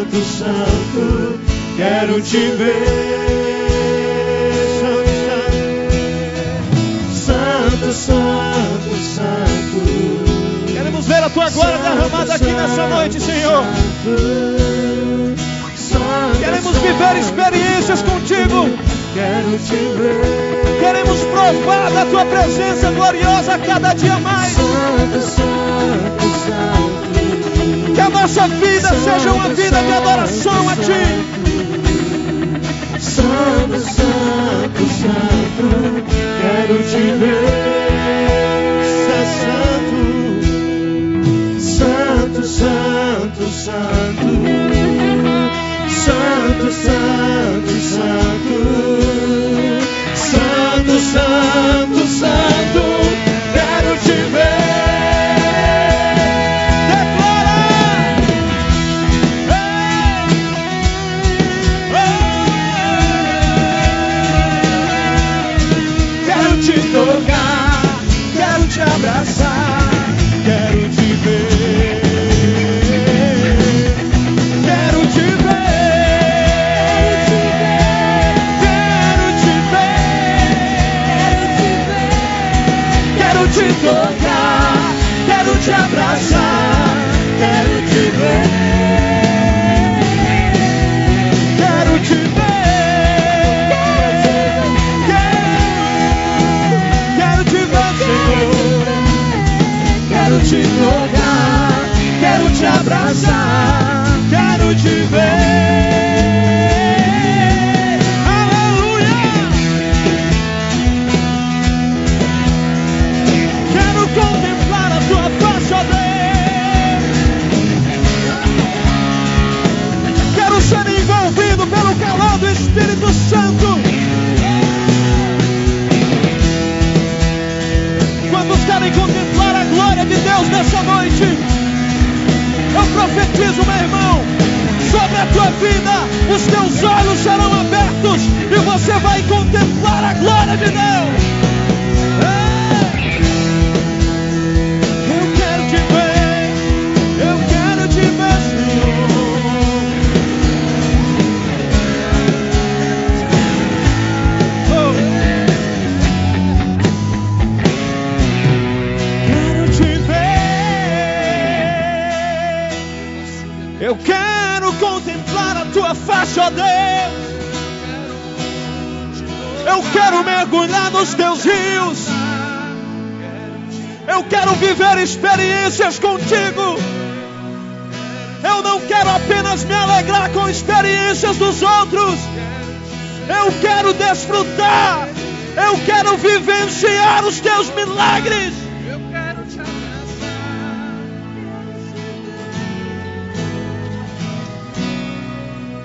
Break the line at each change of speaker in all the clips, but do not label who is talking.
santo, santo, quero te ver. Santo, santo, santo.
Queremos ver a tua glória derramada aqui nessa noite, Senhor. Queremos viver experiências contigo.
Quero te ver.
Queremos provar da tua presença gloriosa a cada dia mais.
Santo, santo, santo.
Que a nossa vida seja uma vida de adoração a ti.
Santo, santo, santo, quero te ver. Santo, santo, santo, santo, santo, santo, santo, santo, santo, quero te ver.
Declara!
Quero te tocar, quero te abraçar, quero te ver. Quero te ver. Quero te ver. Quero te tocar, quero te abraçar, quero te ver. Quero te ver. Quero te ver, Senhor. Quero te tocar, quero te abraçar, quero te ver. Aleluia!
Quero contemplar a tua face, ó Deus. Quero ser envolvido pelo calor do Espírito Santo. Quantos querem contemplar a glória de Deus nessa noite? Eu profetizo, meu irmão, sobre a tua vida, os teus olhos serão abertos e você vai contemplar a glória de Deus.
Eu quero te ver, Senhor. Quero te ver.
Eu quero contemplar a tua face, ó Deus. Eu quero mergulhar nos teus rios. Eu quero viver experiências contigo. Eu não quero apenas me alegrar com experiências dos outros. Eu quero desfrutar. Eu quero vivenciar os teus milagres.
Eu quero te abraçar.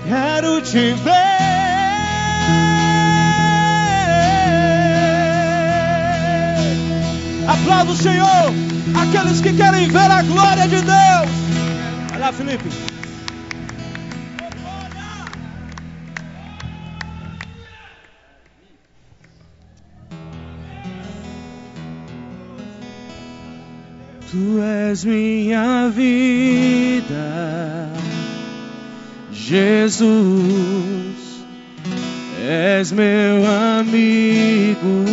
Quero te ver. Aplauda o Senhor, aqueles que querem ver a glória de Deus. Olha lá, Felipe.
Tu és minha vida, Jesus, és meu amigo,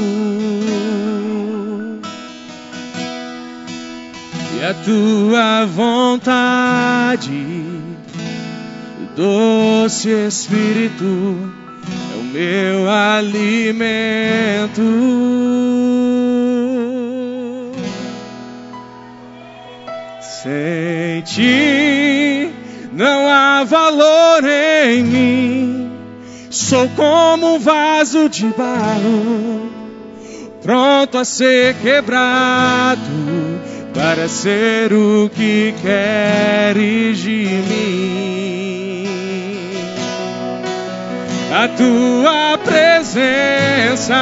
e a tua vontade, doce Espírito, é o meu alimento. Sem ti não há valor em mim. Sou como um vaso de barro, pronto a ser quebrado, para ser o que queres de mim. A tua presença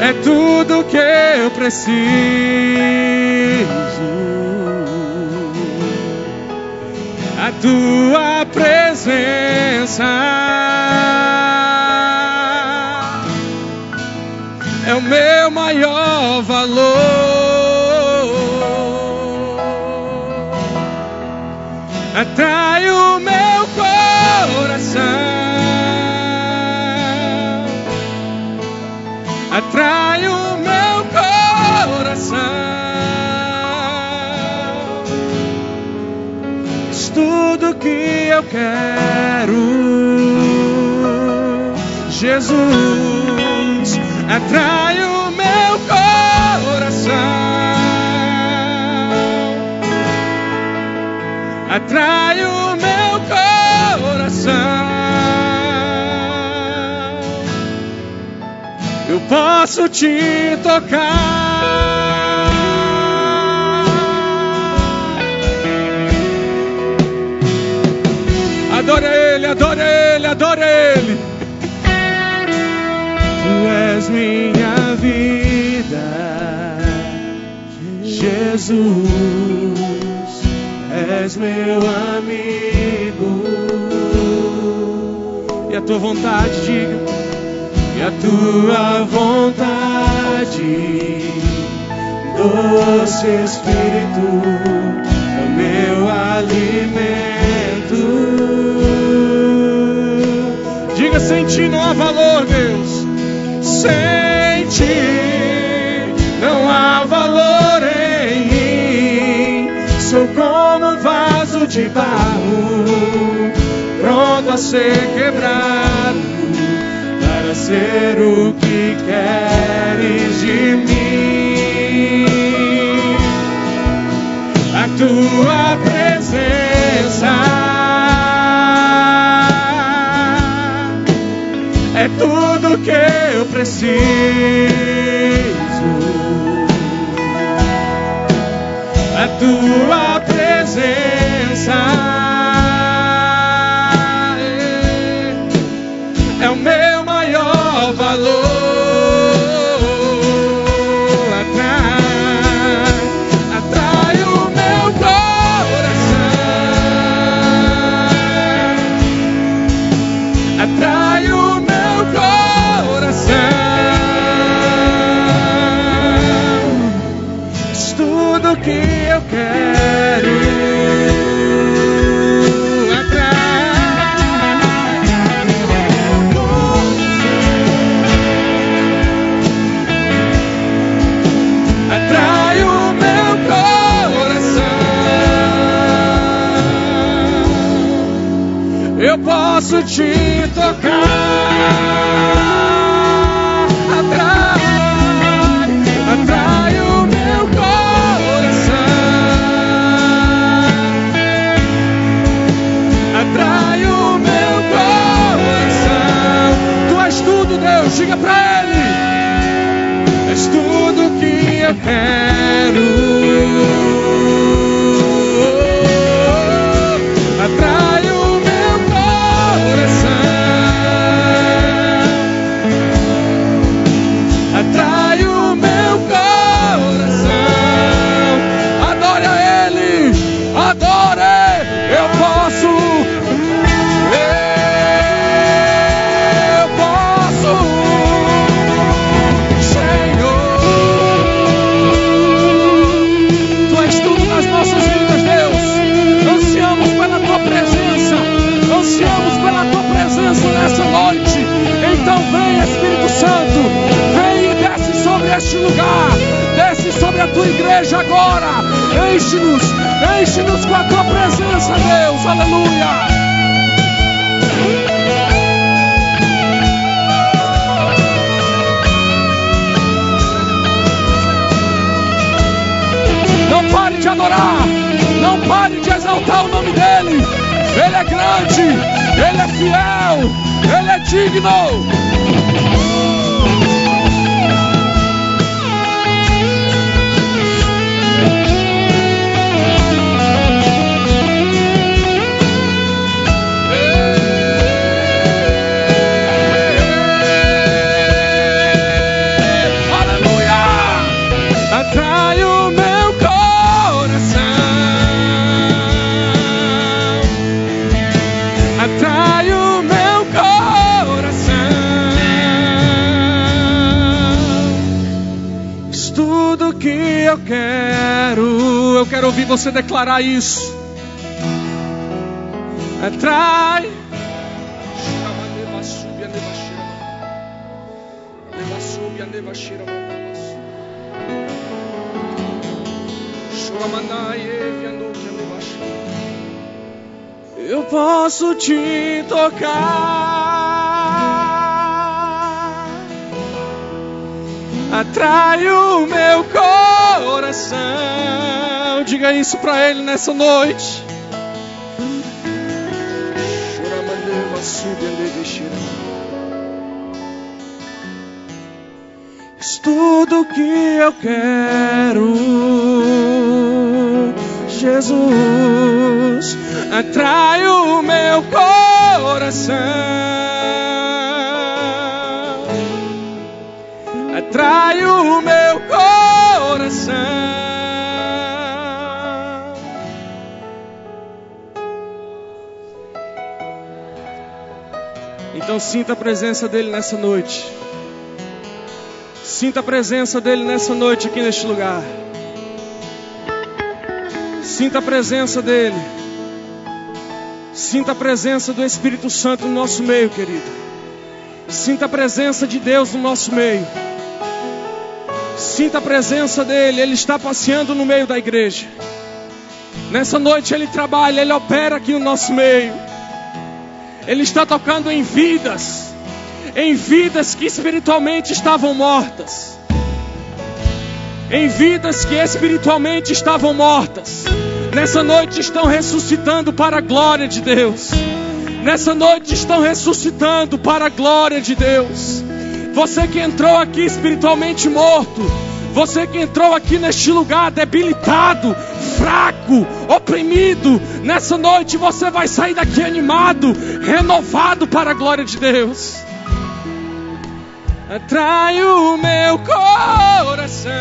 é tudo que eu preciso. A tua presença é o meu maior valor. atrai o meu coração, atrai o meu coração. És tudo que eu quero, Jesus, atrai o meu coração, atrai o meu coração. Eu posso te tocar, adore Ele, adore Ele, adore Ele. Tu és minha vida, Jesus, és meu amigo. E a tua vontade, diga, e a tua vontade, doce Espírito, é o meu alimento. Diga, sem ti não há valor, Deus. Sem ti não há valor em mim. Sou como um vaso de barro, pronto a ser quebrado, para ser o que queres de mim. A tua presença é tudo que eu preciso. A tua presença é o meu maior valor. Atrai o meu coração, atrai o meu coração. És tudo que eu quero. Atrai o meu coração. Eu posso te tocar. Atrai o meu coração, atrai o meu coração. Tu és tudo, Deus, diga pra Ele. És tudo que eu quero. Atrai o meu coração, atrai o meu coração. Adore a Ele, adore. Eu posso, Senhor. Tu és tudo nas nossas vidas, Deus. Ansiamos pela tua presença, ansiamos pela tua presença nessa noite. Então vem, Espírito Santo, vem e desce sobre este lugar, desce sobre a tua igreja agora. Enche-nos, enche-nos com a tua presença, Deus. Aleluia. Não pare de adorar, não pare de exaltar o nome dEle. Ele é grande, Ele é fiel, Ele é digno. Atrai o meu coração, atrai o meu coração. És tudo que eu quero. Eu quero ouvir você declarar isso. Atrai. Eu posso te tocar. Atrai o meu coração. Diga isso para Ele nessa noite. És tudo que eu quero, Jesus. Atrai o meu coração. Atrai o meu coração. Então sinta a presença dele nessa noite. Sinta a presença dele nessa noite aqui neste lugar. Sinta a presença dele. Sinta a presença do Espírito Santo no nosso meio, querido. Sinta a presença de Deus no nosso meio. Sinta a presença dele. Ele está passeando no meio da igreja. Nessa noite ele trabalha, ele opera aqui no nosso meio. Ele está tocando em vidas que espiritualmente estavam mortas. Em vidas que espiritualmente estavam mortas. Nessa noite estão ressuscitando para a glória de Deus. Nessa noite estão ressuscitando para a glória de Deus. Você que entrou aqui espiritualmente morto, você que entrou aqui neste lugar debilitado, fraco, oprimido, nessa noite você vai sair daqui animado, renovado para a glória de Deus. Atrai o meu coração.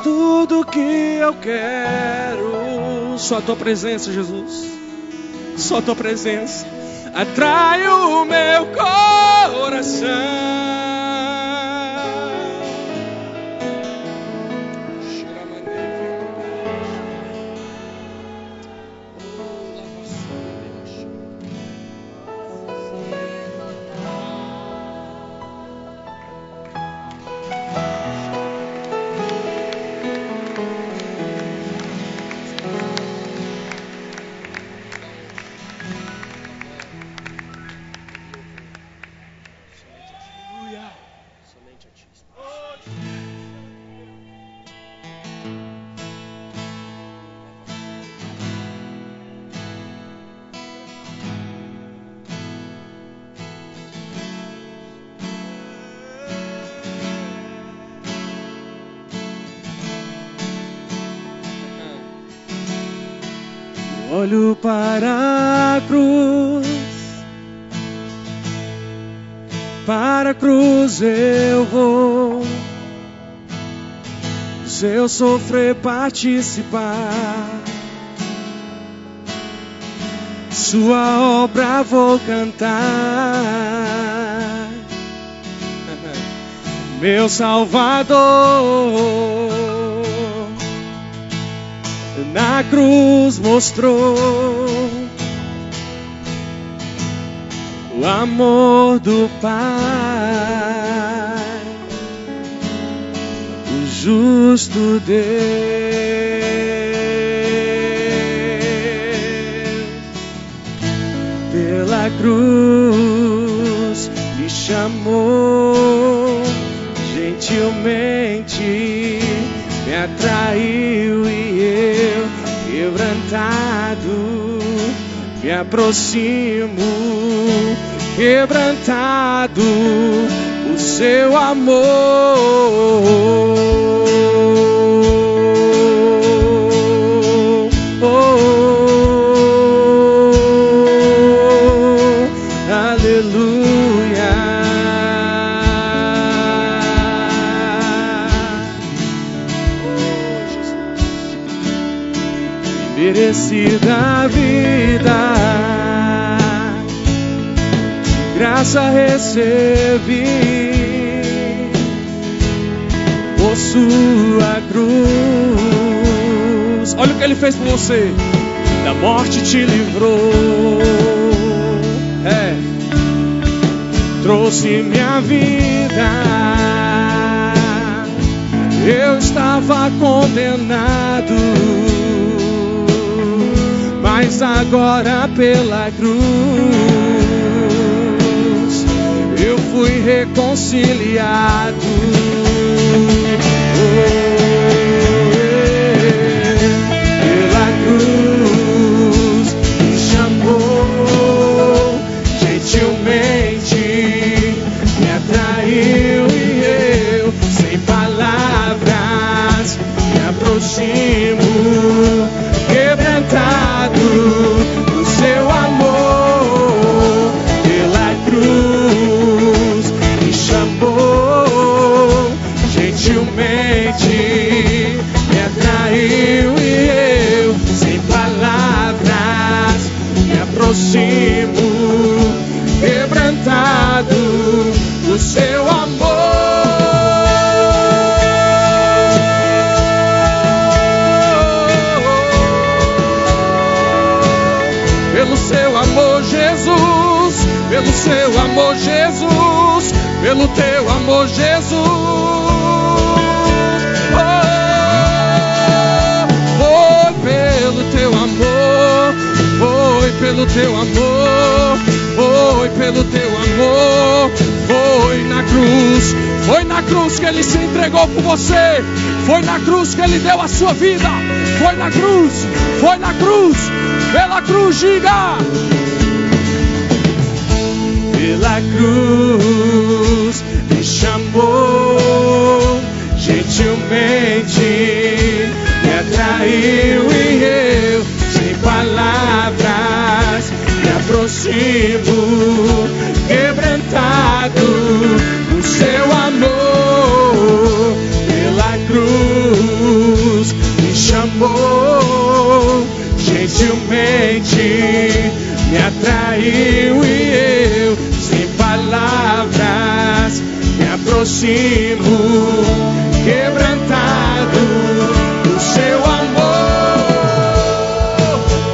Tudo que eu quero, só a tua presença, Jesus. Só a tua presença. Atrai o meu coração. Olho para a cruz eu vou, seu sofrer participar, sua obra vou cantar, meu Salvador. Na cruz mostrou o amor do Pai, o justo Deus. Pela cruz me chamou, gentilmente me atraiu e eu, quebrantado, me aproximo, quebrantado, o seu amor. Merecida vida, de
graça recebi por sua cruz. Olha o que ele fez por você. Da morte te livrou, trouxe minha vida. Eu estava condenado, mas agora pela cruz eu fui reconciliado. Pela cruz me chamou gentilmente, me atraiu e eu, sem palavras, me aproximo, quebrantado do seu amor. Pela cruz me chamou gentilmente, me atraiu e eu, sem palavras, me aproximo, quebrantado do seu amor. Pelo seu amor, Jesus, pelo seu amor, Jesus, pelo teu amor, Jesus. Foi pelo teu amor, foi pelo teu amor, foi pelo teu amor, foi na cruz que ele se entregou por você, foi na cruz que ele deu a sua vida, foi na cruz, pela cruz, diga. Pela cruz me chamou gentilmente, me atraiu e eu, sem palavras, me aproximo, quebrantado do seu amor. Pela cruz me chamou gentilmente, me atraiu e eu, sem palavras, me aproximo, quebrantado do seu amor.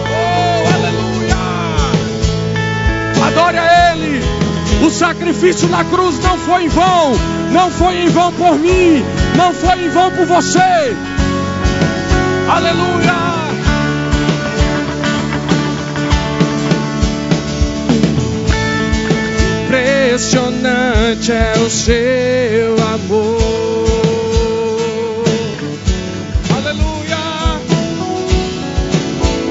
Oh, aleluia! Adore a Ele. O sacrifício na cruz não foi em vão, não foi em vão por mim, não foi em vão por você. Aleluia! Impressionante é o seu amor. Aleluia!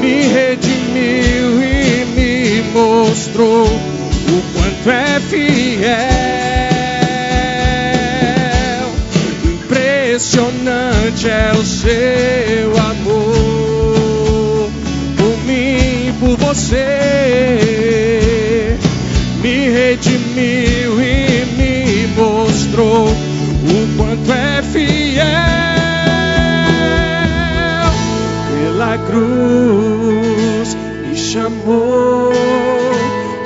Me redimiu e me mostrou o quanto é fiel. Impressionante é o seu amor por mim, por você. Me redimiu e me mostrou o quanto é fiel. Pela cruz me chamou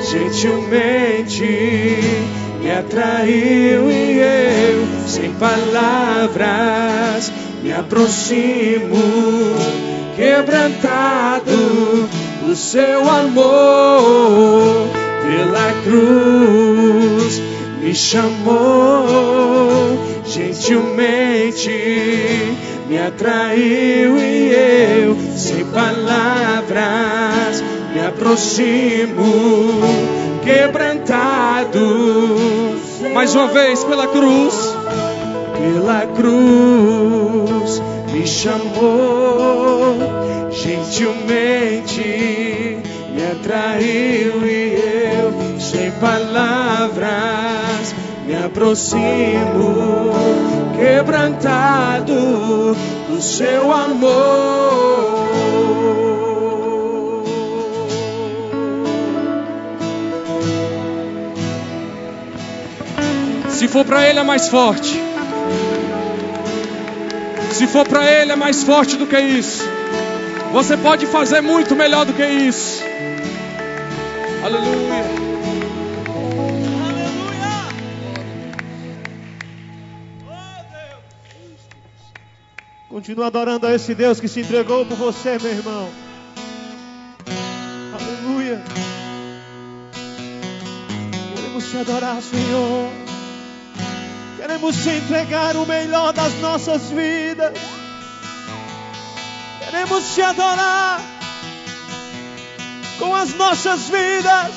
gentilmente, me atraiu e eu, sem palavras, me aproximo, quebrantado do seu amor. Pela cruz me chamou gentilmente, me atraiu e eu, sem palavras, me aproximo, quebrantado. Mais uma vez, pela cruz me chamou gentilmente, me atraiu e eu, sem palavras, me aproximo, quebrantado do seu amor. Se for para Ele é mais forte. Se for para Ele é mais forte do que isso. Você pode fazer muito melhor do que isso. Aleluia. Continua adorando a esse Deus que se entregou por você, meu irmão. Aleluia. Queremos te adorar, Senhor. Queremos te entregar o melhor das nossas vidas. Queremos te adorar com as nossas vidas.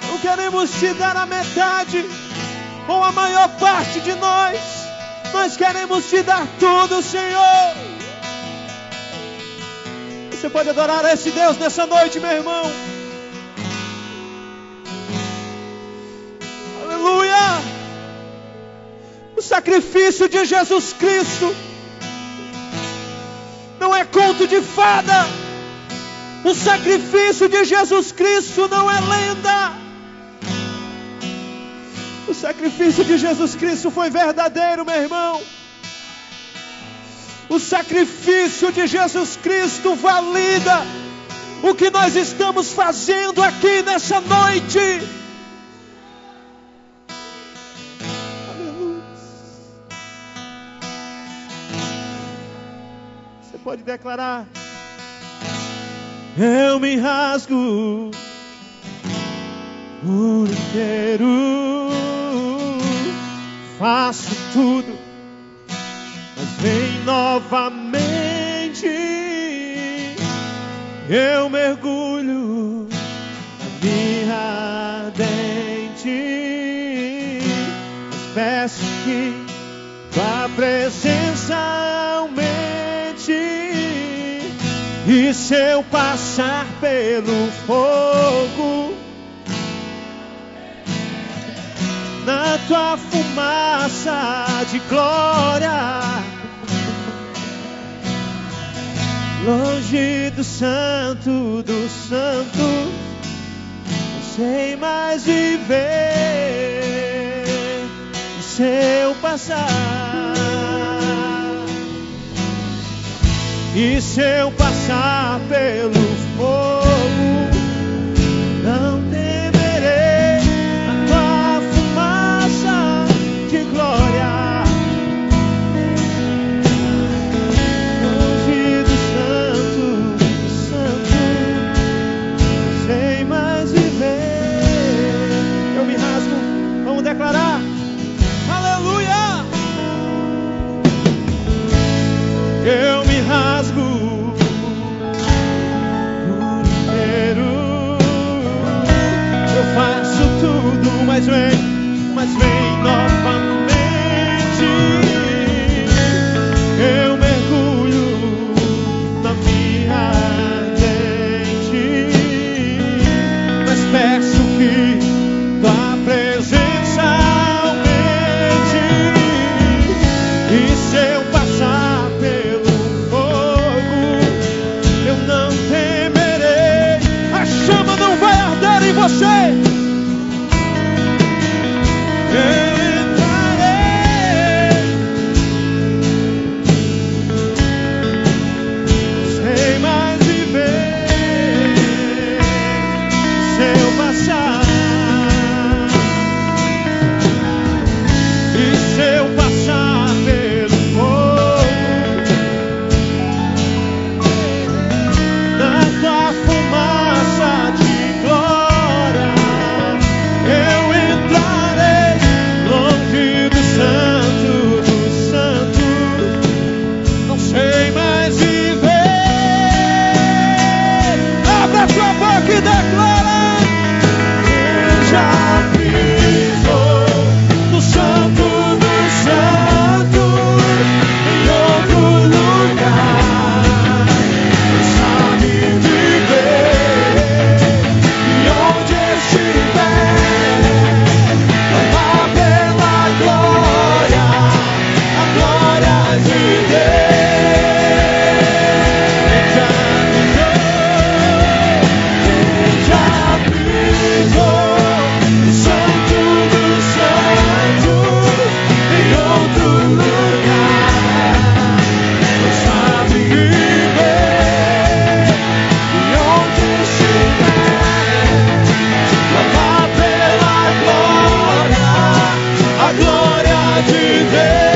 Não queremos te dar a metade ou a maior parte de nós. Nós queremos te dar tudo, Senhor. Você pode adorar a esse Deus nessa noite, meu irmão. Aleluia. O sacrifício de Jesus Cristo não é conto de fada. O sacrifício de Jesus Cristo não é lenda. O sacrifício de Jesus Cristo foi verdadeiro, meu irmão. O sacrifício de Jesus Cristo valida o que nós estamos fazendo aqui nessa noite. Aleluia. Você pode declarar: eu me rasgo por inteiro, faço tudo, mas vem novamente. Eu mergulho na minha ardente, mas peço que tua presença aumente. E se eu passar pelo fogo, na tua fumaça de glória, longe do santo dos santos, não sei mais viver. E se eu passar, e se eu passar pelo fogo, não temerei a tua fumaça de glória, longe do santo, não sei mais viver. Eu me rasgo, vamos declarar. Aleluia! Eu me rasgo por inteiro, eu faço tudo, mas vem novamente. Eu mergulho na minha ardente, mas peço que tua presença aumente. E se eu passar pelo fogo, eu não temerei. A chama não vai arder em você. Eu entrarei, sem mais viver. Se eu passar, e se eu passar pelo fogo, na tua fumaça de glória, eu entrarei, longe do santo dos santos, não sei mais viver. Abra tua boca e declara: eu já pisou no santo dos santos, em outro lugar, sabe viver, e onde estiver, lá pela glória, a glória de Deus. Já pisou no santo dos santos, em outro lugar, sabe viver, e onde estiver, lá pela glória, a glória de Deus.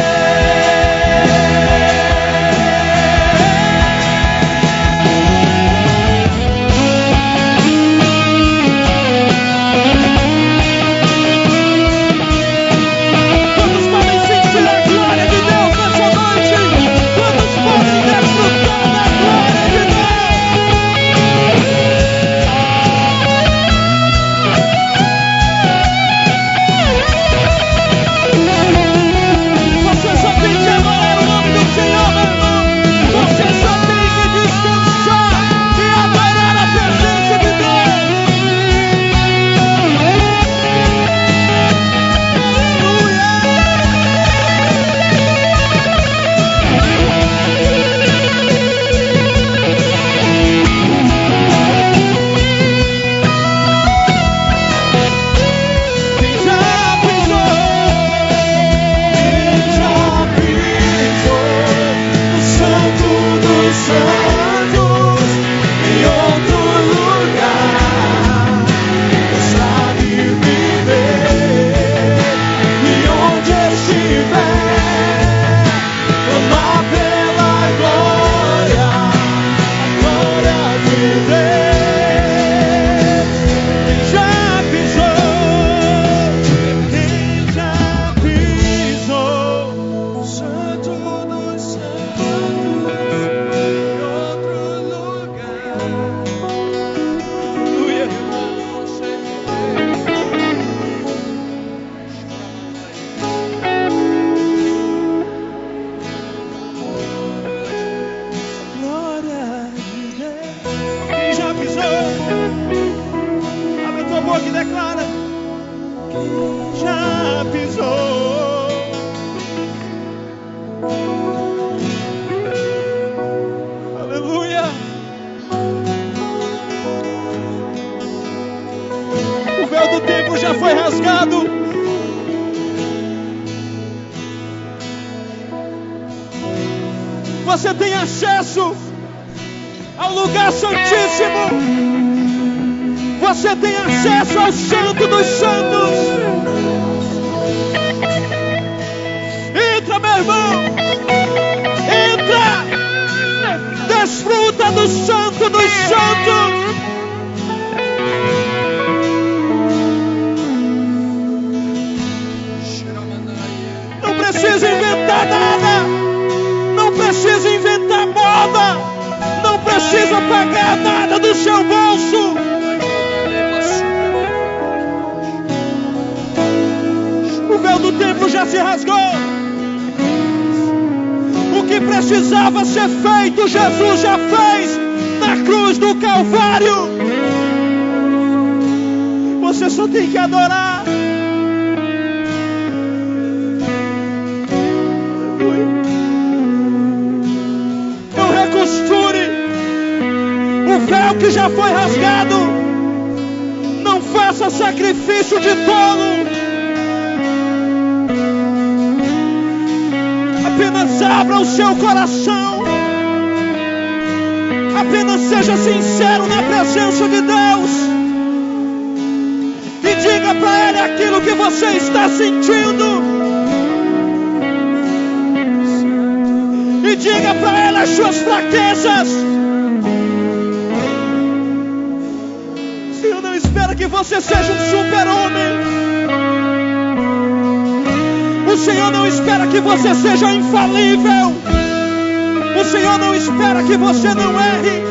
já foi rasgado. Você tem acesso ao lugar santíssimo. Você tem acesso ao Santo dos Santos. Entra, meu irmão. Entra. Desfruta do Santo dos Santos. Não precisa inventar nada. Não precisa inventar moda. Não precisa pagar nada do seu bolso. O véu do templo já se rasgou. O que precisava ser feito, Jesus já fez na cruz do Calvário. Você só tem que adorar. Não recosture o véu que já foi rasgado. Não faça sacrifício de tolo. Apenas abra o seu coração. Apenas seja sincero na presença de Deus. E diga para Ele aquilo que você está sentindo. E diga para Ele as suas fraquezas. O Senhor não espera que você seja um super-homem. O Senhor não espera que você seja infalível. O Senhor não espera que você não erre.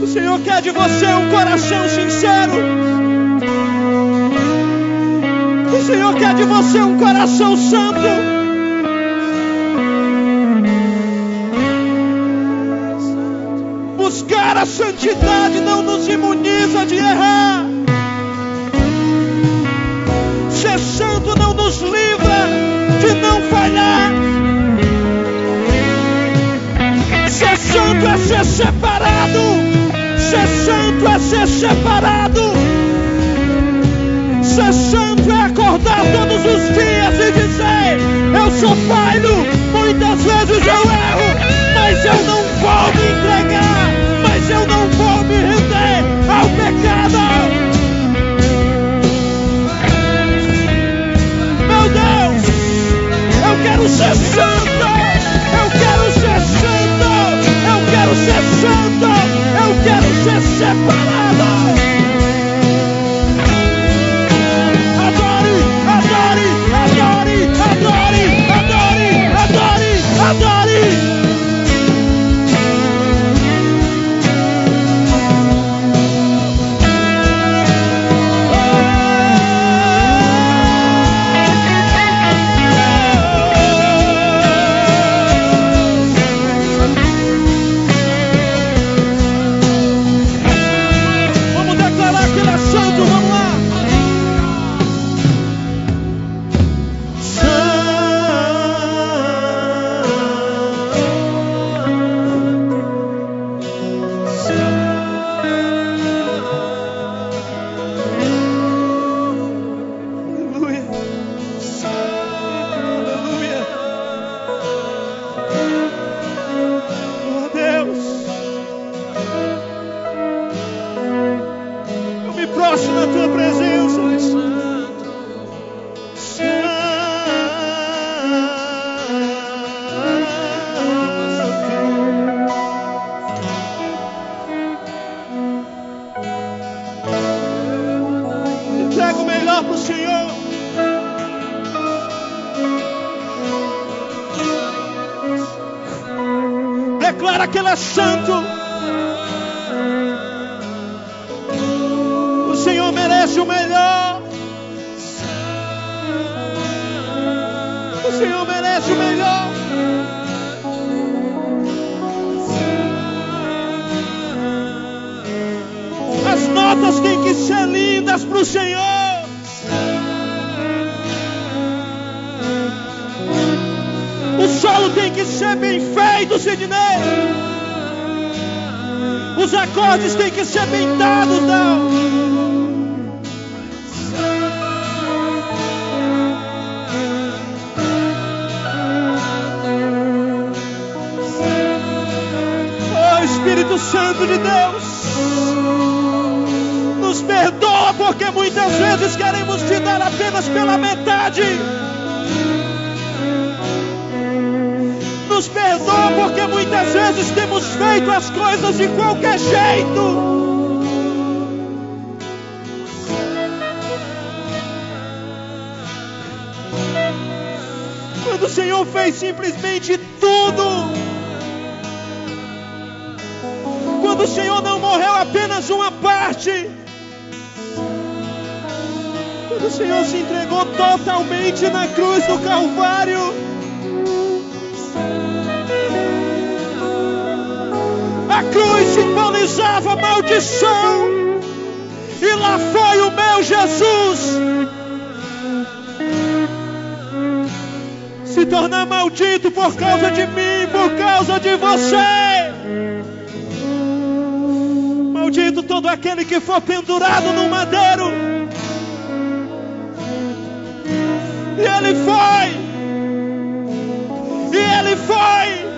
O Senhor quer de você um coração sincero. O Senhor quer de você um coração santo. Buscar a santidade não nos imuniza de errar. Ser santo não nos livra de não falhar. Ser santo é ser separado. Ser santo é ser separado. Ser santo é acordar todos os dias e dizer: eu sou falho, muitas vezes eu erro, mas eu não vou me entregar, mas eu não vou me render ao pecado. Eu quero ser santo, eu quero ser santo, eu quero ser santo, eu quero ser separado. Adore, adore, adore, adore, adore, adore, adore. Declara que Ele é santo. O Senhor merece o melhor. O Senhor merece o melhor. As notas têm que ser lindas para o Senhor. O solo tem que ser bem feito, Sidney. Os acordes têm que ser bem dados, Deus. Oh, Espírito Santo de Deus, nos perdoa, porque muitas vezes queremos te dar apenas pela metade. Nos perdoa, porque muitas vezes temos feito as coisas de qualquer jeito. Quando o Senhor fez simplesmente tudo. Quando o Senhor não morreu apenas uma parte. Quando o Senhor se entregou totalmente na cruz do Calvário. A cruz simbolizava maldição. E lá foi o meu Jesus se tornar maldito por causa de mim, por causa de você. Maldito todo aquele que for pendurado no madeiro. E ele foi. E ele foi.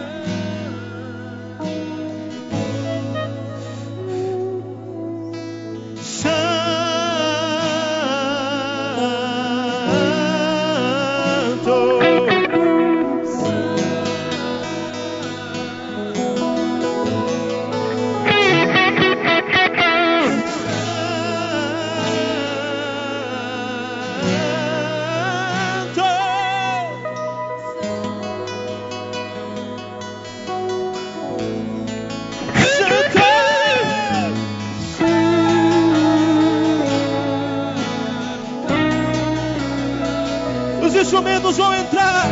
Instrumentos vão entrar.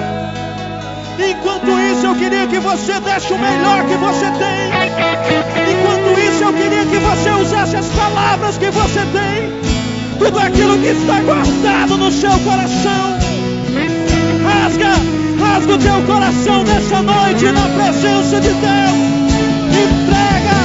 Enquanto isso eu queria que você desse o melhor que você tem. Enquanto isso eu queria que você usasse as palavras que você tem. Tudo aquilo que está guardado no seu coração. Rasga o teu coração nessa noite na presença de Deus. Entrega.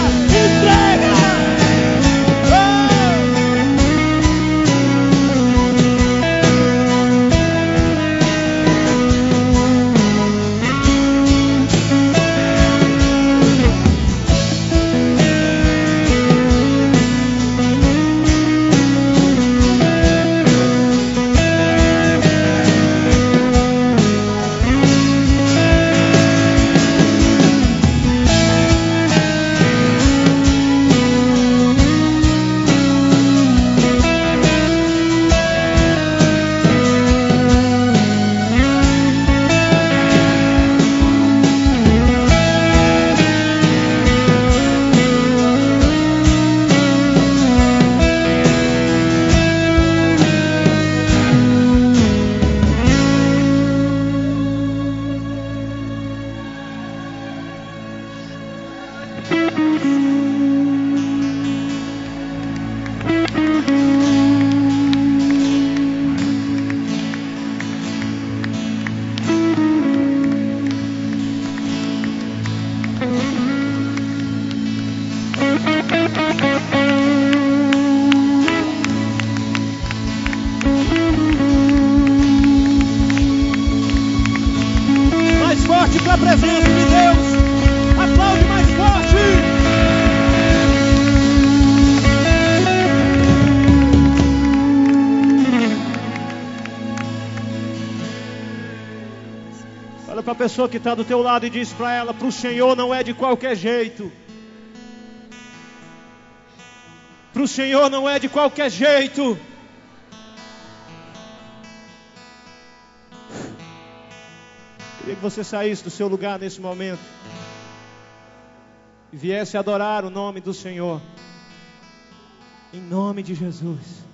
Para a pessoa que está do teu lado e diz para ela: para o Senhor não é de qualquer jeito. Para o Senhor não é de qualquer jeito. Queria que você saísse do seu lugar nesse momento e viesse adorar o nome do Senhor, em nome de Jesus.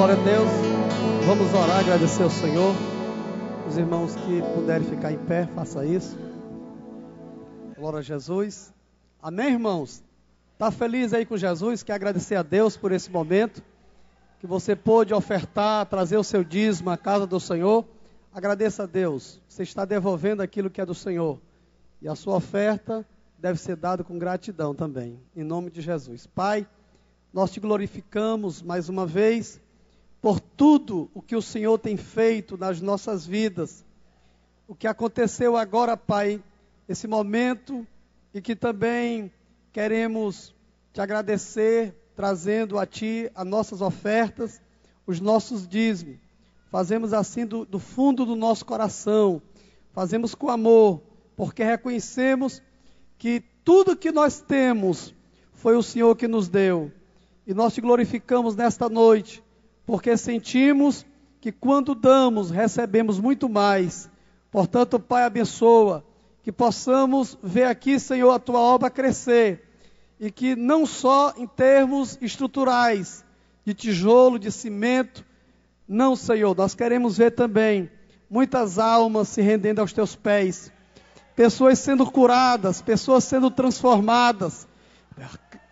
Glória a Deus. Vamos orar, agradecer ao Senhor. Os irmãos que puderem ficar em pé, faça isso. Glória a Jesus. Amém, irmãos? Está feliz aí com Jesus? Quer agradecer a Deus por esse momento que você pôde ofertar, trazer o seu dízimo à casa do Senhor? Agradeça a Deus. Você está devolvendo aquilo que é do Senhor. E a sua oferta deve ser dada com gratidão também. Em nome de Jesus. Pai, nós te glorificamos mais uma vez por tudo o que o Senhor tem feito nas nossas vidas. O que aconteceu agora, Pai, esse momento, e que também queremos te agradecer, trazendo a Ti as nossas ofertas, os nossos dízimos. Fazemos assim do fundo do nosso coração, fazemos com amor, porque reconhecemos que tudo que nós temos foi o Senhor que nos deu. E nós te glorificamos nesta noite, porque sentimos que quando damos, recebemos muito mais. Portanto, Pai, abençoa, que possamos ver aqui, Senhor, a Tua obra crescer, e que não só em termos estruturais, de tijolo, de cimento, não, Senhor, nós queremos ver também muitas almas se rendendo aos Teus pés, pessoas sendo curadas, pessoas sendo transformadas,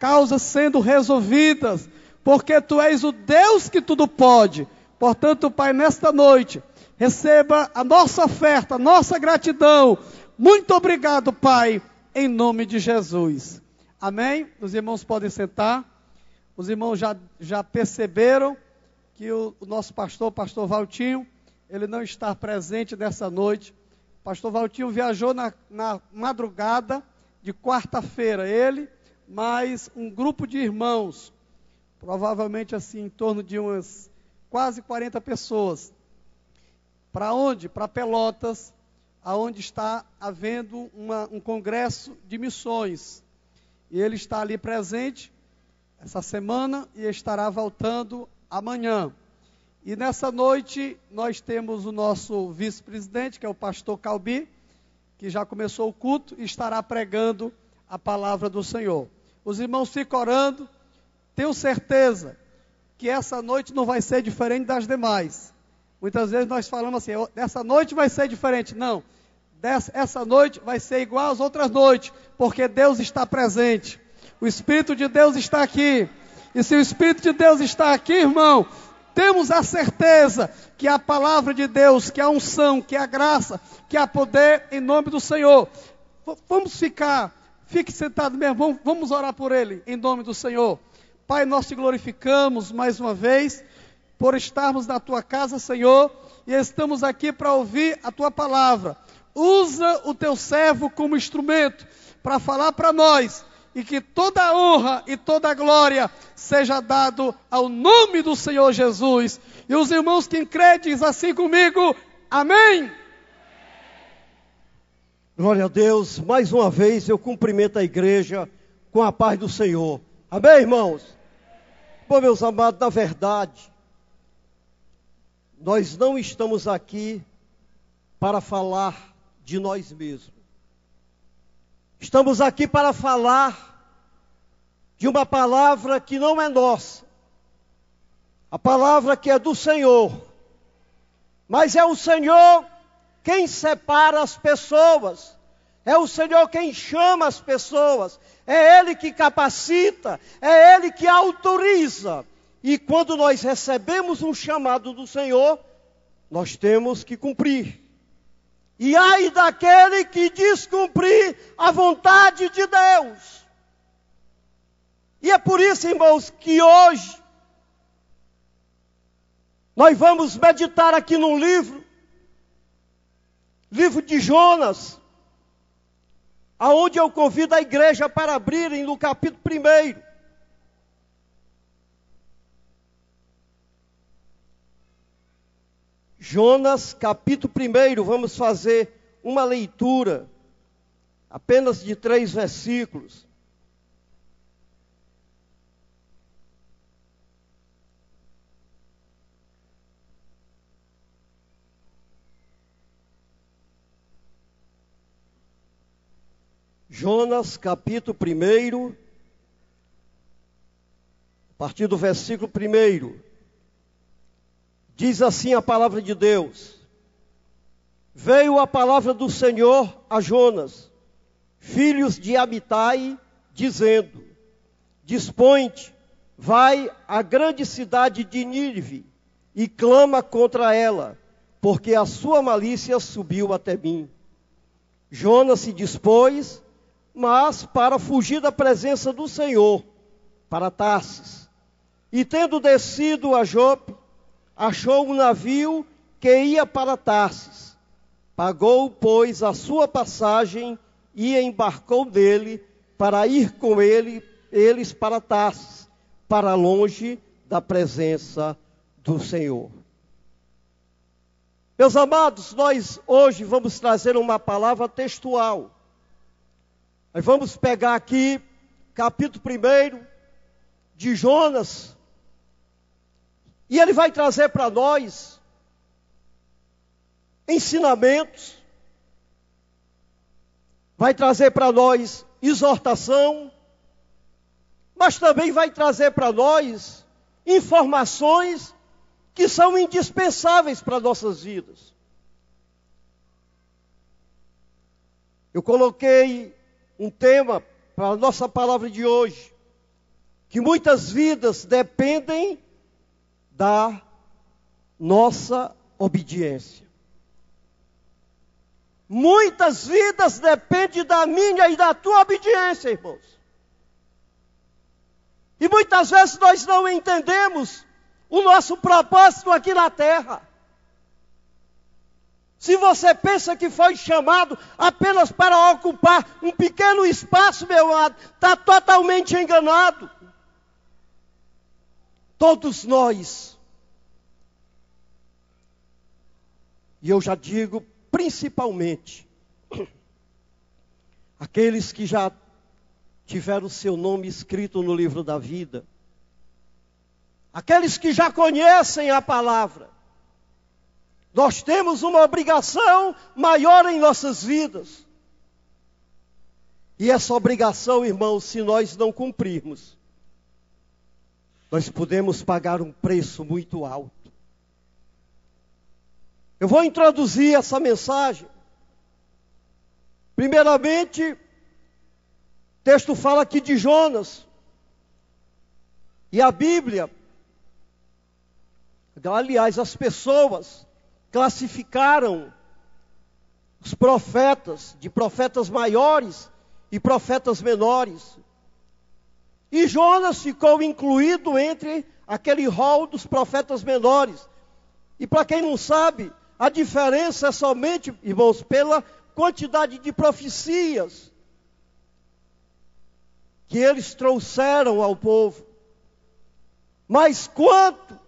causas sendo resolvidas, porque Tu és o Deus que tudo pode. Portanto, Pai, nesta noite, receba a nossa oferta, a nossa gratidão. Muito obrigado, Pai, em nome de Jesus. Amém? Os irmãos podem sentar. Os irmãos já perceberam que o nosso pastor, o pastor Valtinho, ele não está presente nessa noite. O pastor Valtinho viajou na madrugada de quarta-feira. Ele, mais um grupo de irmãos, provavelmente assim, em torno de umas quase 40 pessoas. Para onde? Para Pelotas, aonde está havendo um congresso de missões. E ele está ali presente essa semana e estará voltando amanhã. E nessa noite nós temos o nosso vice-presidente, que é o pastor Calbi, que já começou o culto e estará pregando a palavra do Senhor. Os irmãos ficam orando. Tenho certeza que essa noite não vai ser diferente das demais. Muitas vezes nós falamos assim, essa noite vai ser diferente. Não, essa noite vai ser igual às outras noites, porque Deus está presente. O Espírito de Deus está aqui. E se o Espírito de Deus está aqui, irmão, temos a certeza que a palavra de Deus, que a unção, que a graça, que a poder em nome do Senhor. Fique sentado mesmo, vamos orar por ele em nome do Senhor. Pai, nós te glorificamos mais uma vez por estarmos na tua casa, Senhor, e estamos aqui para ouvir a tua palavra. Usa o teu servo como instrumento para falar para nós, e que toda a honra e toda a glória seja dado ao nome do Senhor Jesus. E os irmãos que creem assim comigo, amém.
Glória a Deus, mais uma vez eu cumprimento a igreja com a paz do Senhor. Amém, irmãos? Bom, meus amados, na verdade, nós não estamos aqui para falar de nós mesmos. Estamos aqui para falar de uma palavra que não é nossa. A palavra que é do Senhor. Mas é o Senhor quem separa as pessoas. É o Senhor quem chama as pessoas. É Ele que capacita. É Ele que autoriza. E quando nós recebemos um chamado do Senhor, nós temos que cumprir. E ai daquele que descumprir a vontade de Deus. E é por isso, irmãos, que hoje nós vamos meditar aqui num livro de Jonas, aonde eu convido a igreja para abrirem no capítulo 1. Jonas, capítulo 1, vamos fazer uma leitura, apenas de 3 versículos. Jonas, capítulo 1, a partir do versículo 1. Diz assim a palavra de Deus: veio a palavra do Senhor a Jonas, filho de Amitai, dizendo: dispõe-te, vai à grande cidade de Nínive e clama contra ela, porque a sua malícia subiu até mim. Jonas se dispôs, mas para fugir da presença do Senhor, para Tarsis. E tendo descido a Jope, achou um navio que ia para Tarsis. Pagou, pois, a sua passagem e embarcou nele para ir com eles para Tarsis, para longe da presença do Senhor. Meus amados, nós hoje vamos trazer uma palavra textual. Nós vamos pegar aqui, capítulo 1 de Jonas, e ele vai trazer para nós ensinamentos, vai trazer para nós exortação, mas também vai trazer para nós informações que são indispensáveis para nossas vidas. Eu coloquei um tema para a nossa palavra de hoje, que muitas vidas dependem da nossa obediência. Muitas vidas dependem da minha e da tua obediência, irmãos. E muitas vezes nós não entendemos o nosso propósito aqui na terra. Se você pensa que foi chamado apenas para ocupar um pequeno espaço, meu amado, está totalmente enganado. Todos nós, e eu já digo principalmente, aqueles que já tiveram seu nome escrito no livro da vida, aqueles que já conhecem a palavra, nós temos uma obrigação maior em nossas vidas. E essa obrigação, irmãos, se nós não cumprirmos, nós podemos pagar um preço muito alto. Eu vou introduzir essa mensagem. Primeiramente, o texto fala aqui de Jonas. E a Bíblia, aliás, as pessoas classificaram os profetas de profetas maiores e profetas menores. E Jonas ficou incluído entre aquele rol dos profetas menores. E para quem não sabe, a diferença é somente, irmãos, pela quantidade de profecias que eles trouxeram ao povo. Mas quanto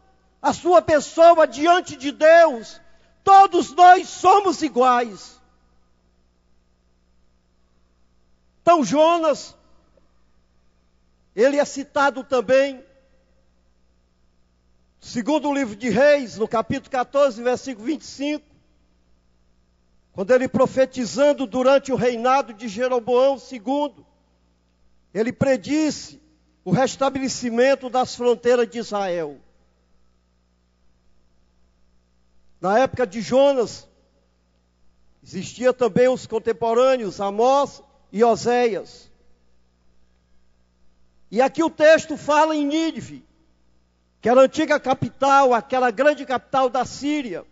a sua pessoa diante de Deus, todos nós somos iguais. Então Jonas, ele é citado também, segundo o livro de Reis, no capítulo 14, versículo 25, quando ele profetizando durante o reinado de Jeroboão II, ele predisse o restabelecimento das fronteiras de Israel. Na época de Jonas, existia também os contemporâneos Amós e Oséias. E aqui o texto fala em Nínive, que era a antiga capital, aquela grande capital da Síria.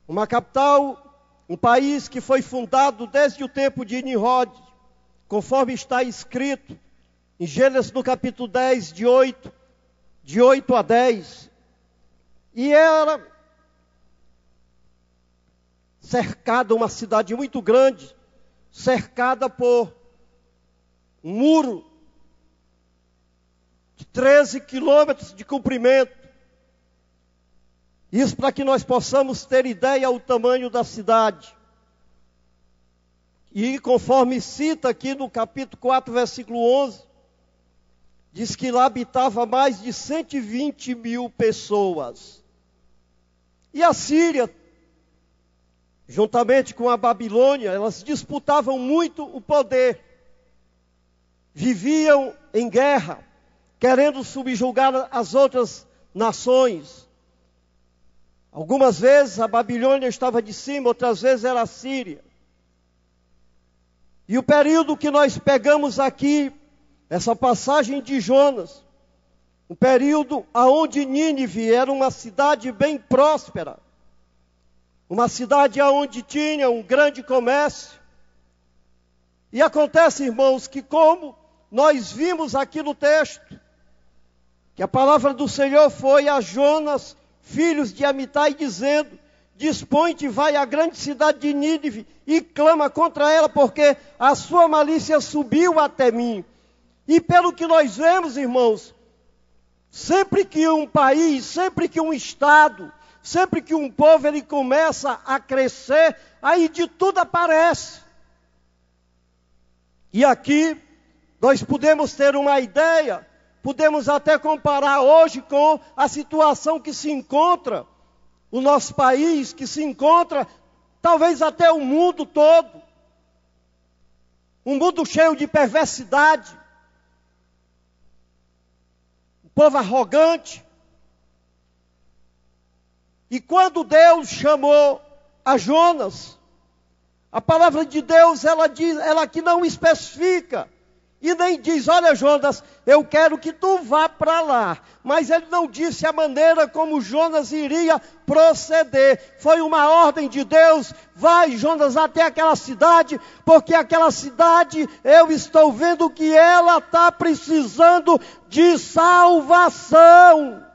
Uma capital, um país que foi fundado desde o tempo de Nimrod, conforme está escrito em Gênesis no capítulo 10, de 8 a 10. E era cercada, uma cidade muito grande, cercada por um muro de 13 quilômetros de comprimento. Isso para que nós possamos ter ideia do tamanho da cidade. E conforme cita aqui no capítulo 4, versículo 11, diz que lá habitava mais de 120 mil pessoas. E a Síria, juntamente com a Babilônia, elas disputavam muito o poder. Viviam em guerra, querendo subjugar as outras nações. Algumas vezes a Babilônia estava de cima, outras vezes era a Síria. E o período que nós pegamos aqui, essa passagem de Jonas, um período onde Nínive era uma cidade bem próspera, uma cidade onde tinha um grande comércio. E acontece, irmãos, que como nós vimos aqui no texto, que a palavra do Senhor foi a Jonas, filhos de Amitai, dizendo: dispõe-te, vai à grande cidade de Nínive e clama contra ela, porque a sua malícia subiu até mim. E pelo que nós vemos, irmãos, sempre que um país, sempre que um estado, sempre que um povo ele começa a crescer, aí de tudo aparece. E aqui nós podemos ter uma ideia, podemos até comparar hoje com a situação que se encontra o nosso país, que se encontra talvez até o mundo todo. Um mundo cheio de perversidade, um povo arrogante. E quando Deus chamou a Jonas, a palavra de Deus, ela que não especifica, e nem diz: olha, Jonas, eu quero que tu vá para lá. Mas ele não disse a maneira como Jonas iria proceder. Foi uma ordem de Deus: vai, Jonas, até aquela cidade, porque aquela cidade, eu estou vendo que ela está precisando de salvação.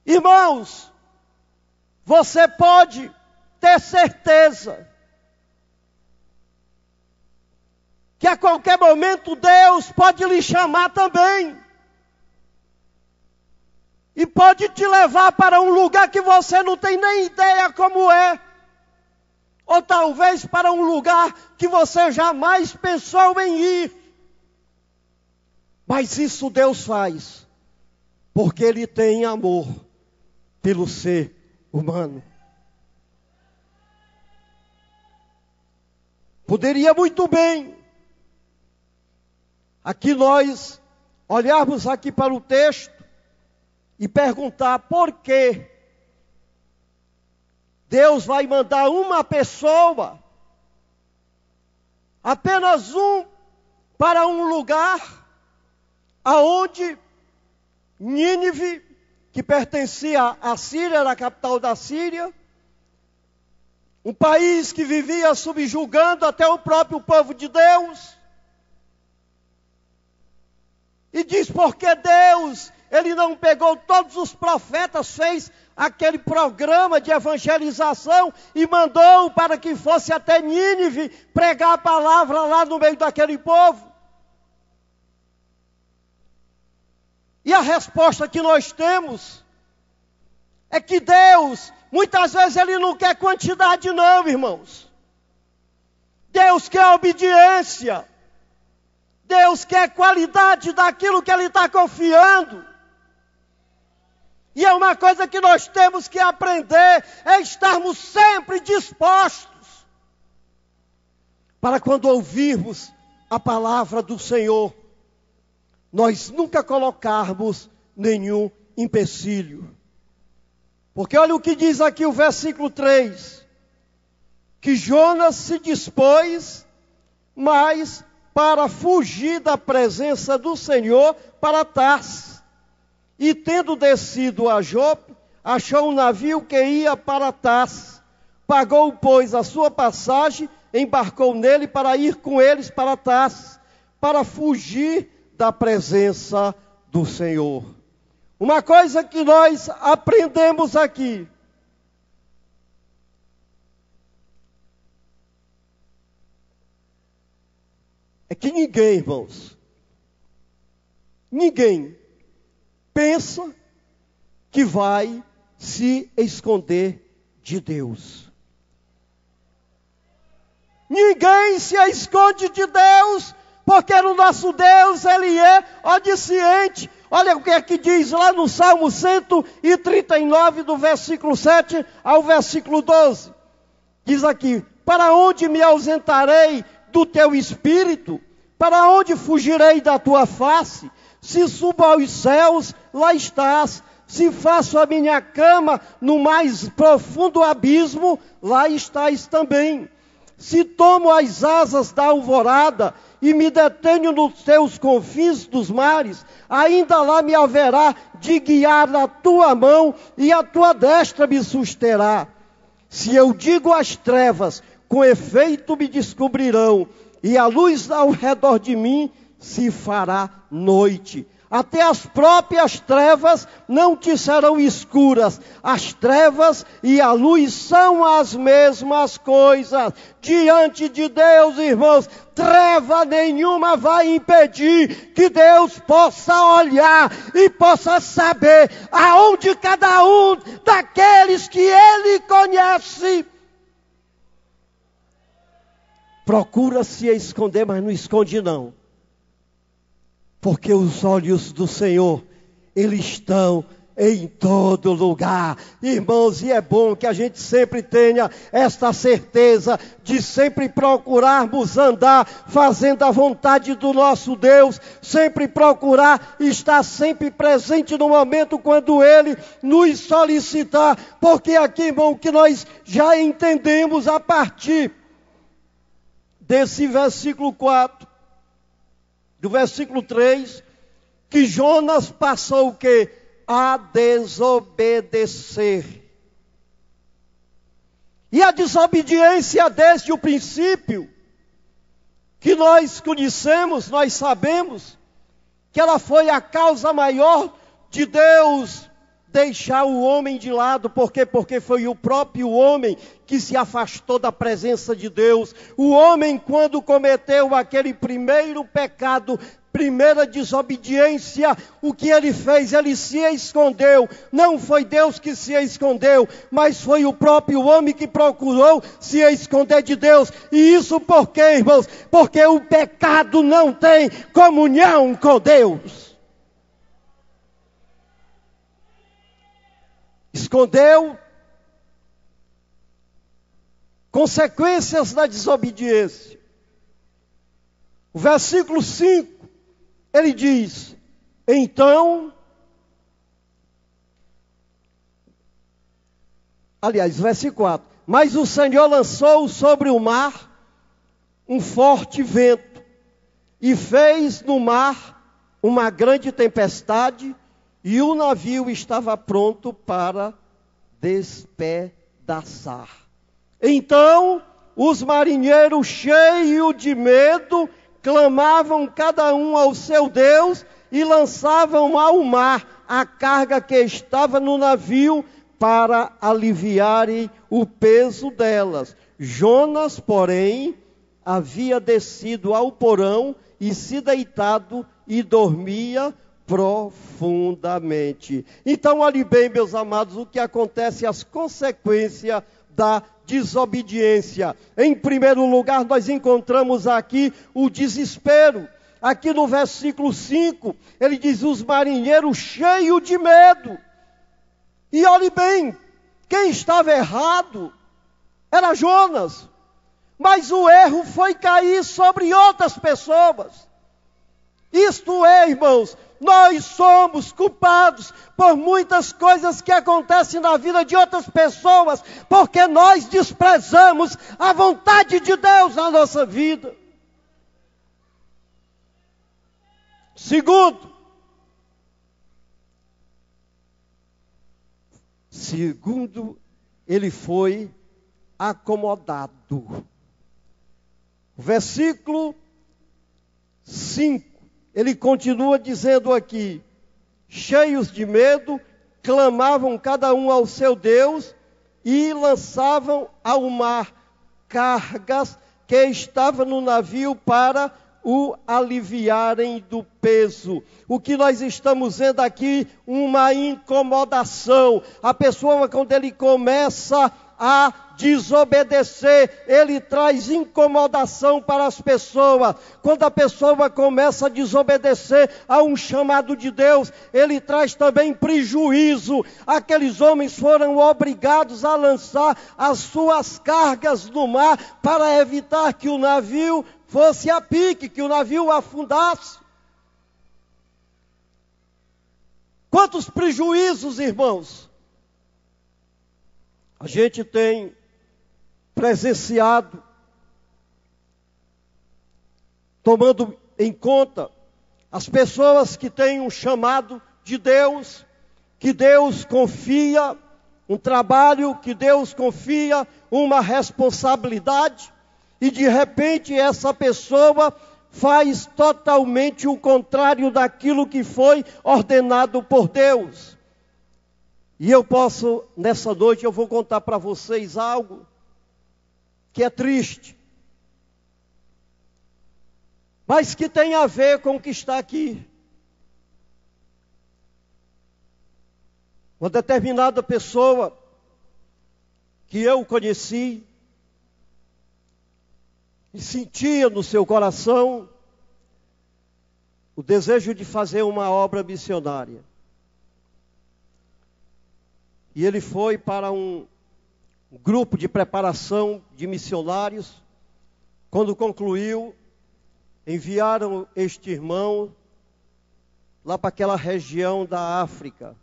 Irmãos, você pode ter certeza que a qualquer momento Deus pode lhe chamar também. E pode te levar para um lugar que você não tem nem ideia como é. Ou talvez para um lugar que você jamais pensou em ir. Mas isso Deus faz, porque Ele tem amor pelo ser humano. Poderia muito bem aqui nós olharmos aqui para o texto e perguntar por que Deus vai mandar uma pessoa, apenas um, para um lugar aonde Nínive, que pertencia à Síria, era a capital da Síria, um país que vivia subjugando até o próprio povo de Deus. E diz porque Deus, Ele não pegou todos os profetas, fez aquele programa de evangelização e mandou para que fosse até Nínive pregar a palavra lá no meio daquele povo. E a resposta que nós temos é que Deus, muitas vezes Ele não quer quantidade não, irmãos. Deus quer obediência. Deus quer qualidade daquilo que Ele está confiando. E é uma coisa que nós temos que aprender, é estarmos sempre dispostos para quando ouvirmos a palavra do Senhor, nós nunca colocarmos nenhum empecilho. Porque olha o que diz aqui o versículo 3, que Jonas se dispôs, mas para fugir da presença do Senhor para Tarsis. E tendo descido a Jope, achou um navio que ia para Tarsis. Pagou, pois, a sua passagem, embarcou nele para ir com eles para Tarsis, para fugir da presença do Senhor. Uma coisa que nós aprendemos aqui, é que ninguém, irmãos, ninguém pensa que vai se esconder de Deus. Ninguém se esconde de Deus, porque o nosso Deus, Ele é onisciente. Olha o que é que diz lá no Salmo 139, do versículo 7 ao versículo 12. Diz aqui: para onde me ausentarei do teu espírito? Para onde fugirei da tua face? Se subo aos céus, lá estás. Se faço a minha cama no mais profundo abismo, lá estás também. Se tomo as asas da alvorada e me detenho nos teus confins dos mares, ainda lá me haverá de guiar a tua mão e a tua destra me susterá. Se eu digo às trevas, com efeito me descobrirão, e a luz ao redor de mim se fará noite. Até as próprias trevas não te serão escuras. As trevas e a luz são as mesmas coisas. Diante de Deus, irmãos, treva nenhuma vai impedir que Deus possa olhar e possa saber aonde cada um daqueles que Ele conhece procura se esconder, mas não esconde não. Porque os olhos do Senhor, eles estão em todo lugar. Irmãos, e é bom que a gente sempre tenha esta certeza de sempre procurarmos andar fazendo a vontade do nosso Deus, sempre procurar estar sempre presente no momento quando Ele nos solicitar. Porque aqui, irmão, que nós já entendemos a partir desse versículo 4, do versículo 3, que Jonas passou o quê? A desobedecer. E a desobediência desde o princípio, que nós conhecemos, nós sabemos, que ela foi a causa maior de Deus deixar o homem de lado. Por quê? Porque foi o próprio homem que se afastou da presença de Deus. O homem, quando cometeu aquele primeiro pecado, primeira desobediência, o que ele fez? Ele se escondeu. Não foi Deus que se escondeu, mas foi o próprio homem que procurou se esconder de Deus. E isso por quê, irmãos? Porque o pecado não tem comunhão com Deus. Escondeu. Consequências da desobediência. O versículo 5, ele diz: então, aliás, versículo 4, mas o Senhor lançou sobre o mar um forte vento, e fez no mar uma grande tempestade, e o navio estava pronto para despedaçar. Então, os marinheiros, cheios de medo, clamavam cada um ao seu Deus e lançavam ao mar a carga que estava no navio para aliviarem o peso delas. Jonas, porém, havia descido ao porão e se deitado e dormia profundamente. Então, olhe bem, meus amados, o que acontece, as consequências da desobediência. Em primeiro lugar, nós encontramos aqui o desespero. Aqui no versículo 5, ele diz: os marinheiros cheios de medo. E olhe bem, quem estava errado era Jonas. Mas o erro foi cair sobre outras pessoas. Isto é, irmãos, nós somos culpados por muitas coisas que acontecem na vida de outras pessoas, porque nós desprezamos a vontade de Deus na nossa vida. Segundo, ele foi acomodado. Versículo 5. Ele continua dizendo aqui: cheios de medo, clamavam cada um ao seu Deus e lançavam ao mar cargas que estavam no navio para o aliviarem do peso. O que nós estamos vendo aqui? Uma incomodação. A pessoa, quando ele começa a desobedecer, ele traz incomodação para as pessoas. Quando a pessoa começa a desobedecer a um chamado de Deus, ele traz também prejuízo. Aqueles homens foram obrigados a lançar as suas cargas no mar para evitar que o navio fosse a pique, que o navio afundasse. Quantos prejuízos, irmãos, a gente tem presenciado, tomando em conta as pessoas que têm um chamado de Deus, que Deus confia um trabalho, que Deus confia uma responsabilidade, e de repente essa pessoa faz totalmente o contrário daquilo que foi ordenado por Deus. E eu posso, nessa noite, eu vou contar para vocês algo que é triste, mas que tem a ver com o que está aqui. Uma determinada pessoa que eu conheci, e sentia no seu coração o desejo de fazer uma obra missionária. E ele foi para um grupo de preparação de missionários. Quando concluiu, enviaram este irmão lá para aquela região da África.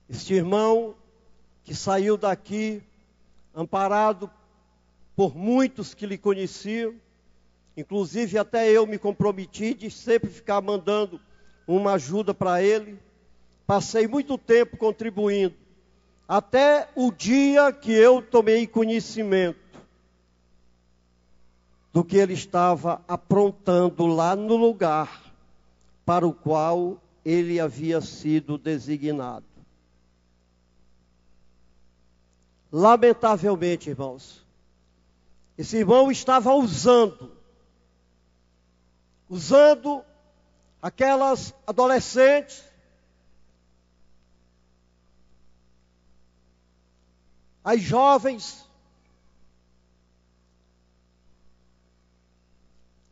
Este irmão que saiu daqui amparado por muitos que lhe conheciam, inclusive até eu me comprometi de sempre ficar mandando uma ajuda para ele. Passei muito tempo contribuindo, até o dia que eu tomei conhecimento do que ele estava aprontando lá no lugar para o qual ele havia sido designado. Lamentavelmente, irmãos, esse irmão estava usando aquelas adolescentes, as jovens,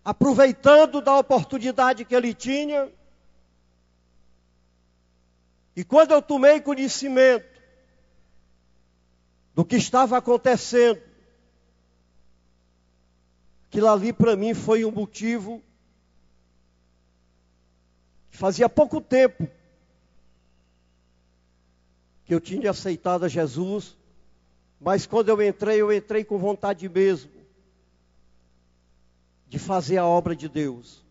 aproveitando da oportunidade que ele tinha. E quando eu tomei conhecimento do que estava acontecendo, aquilo ali para mim foi um motivo. Fazia pouco tempo que eu tinha aceitado a Jesus, mas quando eu entrei com vontade mesmo de fazer a obra de Deus.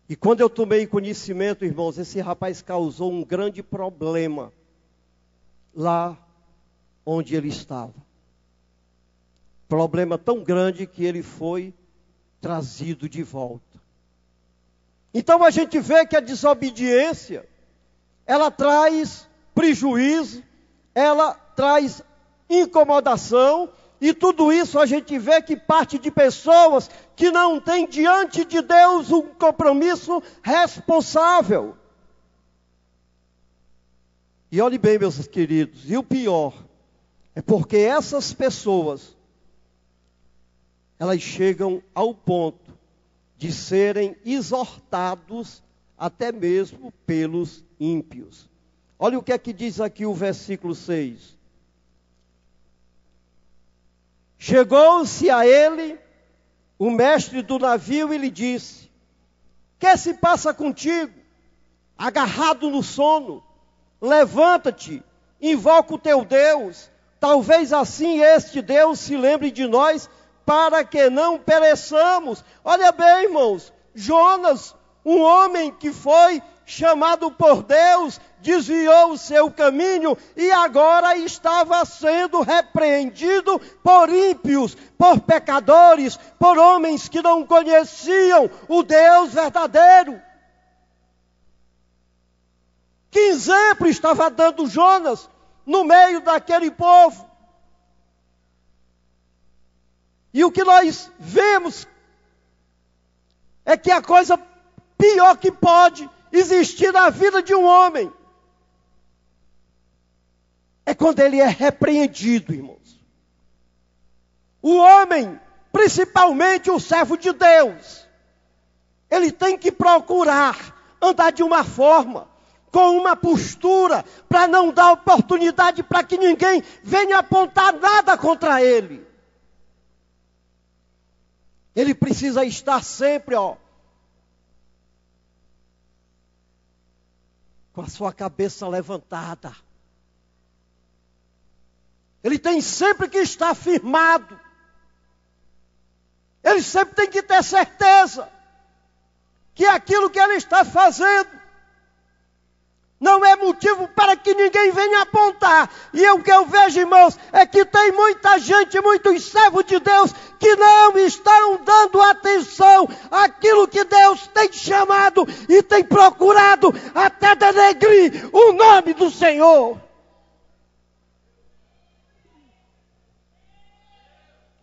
E quando eu tomei conhecimento, irmãos, esse rapaz causou um grande problema lá onde ele estava. Problema tão grande que ele foi trazido de volta. Então a gente vê que a desobediência, ela traz prejuízo, ela traz incomodação, e tudo isso a gente vê que parte de pessoas que não têm diante de Deus um compromisso responsável. E olhe bem, meus queridos, e o pior é porque essas pessoas, elas chegam ao ponto de serem exortados até mesmo pelos ímpios. Olha o que é que diz aqui o versículo 6. Chegou-se a ele o mestre do navio e lhe disse: que se passa contigo, agarrado no sono? Levanta-te, invoca o teu Deus, talvez assim este Deus se lembre de nós, para que não pereçamos. Olha bem, irmãos, Jonas, um homem que foi chamado por Deus, desviou o seu caminho e agora estava sendo repreendido por ímpios, por pecadores, por homens que não conheciam o Deus verdadeiro. Que exemplo estava dando Jonas no meio daquele povo? E o que nós vemos é que a coisa pior que pode existir na vida de um homem é quando ele é repreendido, irmãos. O homem, principalmente o servo de Deus, ele tem que procurar andar de uma forma, com uma postura, para não dar oportunidade para que ninguém venha apontar nada contra ele. Ele precisa estar sempre, com a sua cabeça levantada. Ele tem sempre que estar firmado. Ele sempre tem que ter certeza que aquilo que ele está fazendo não é motivo para que ninguém venha apontar. E o que eu vejo, irmãos, é que tem muita gente, muitos servos de Deus, que não estão dando atenção àquilo que Deus tem chamado e tem procurado até denegrir o nome do Senhor.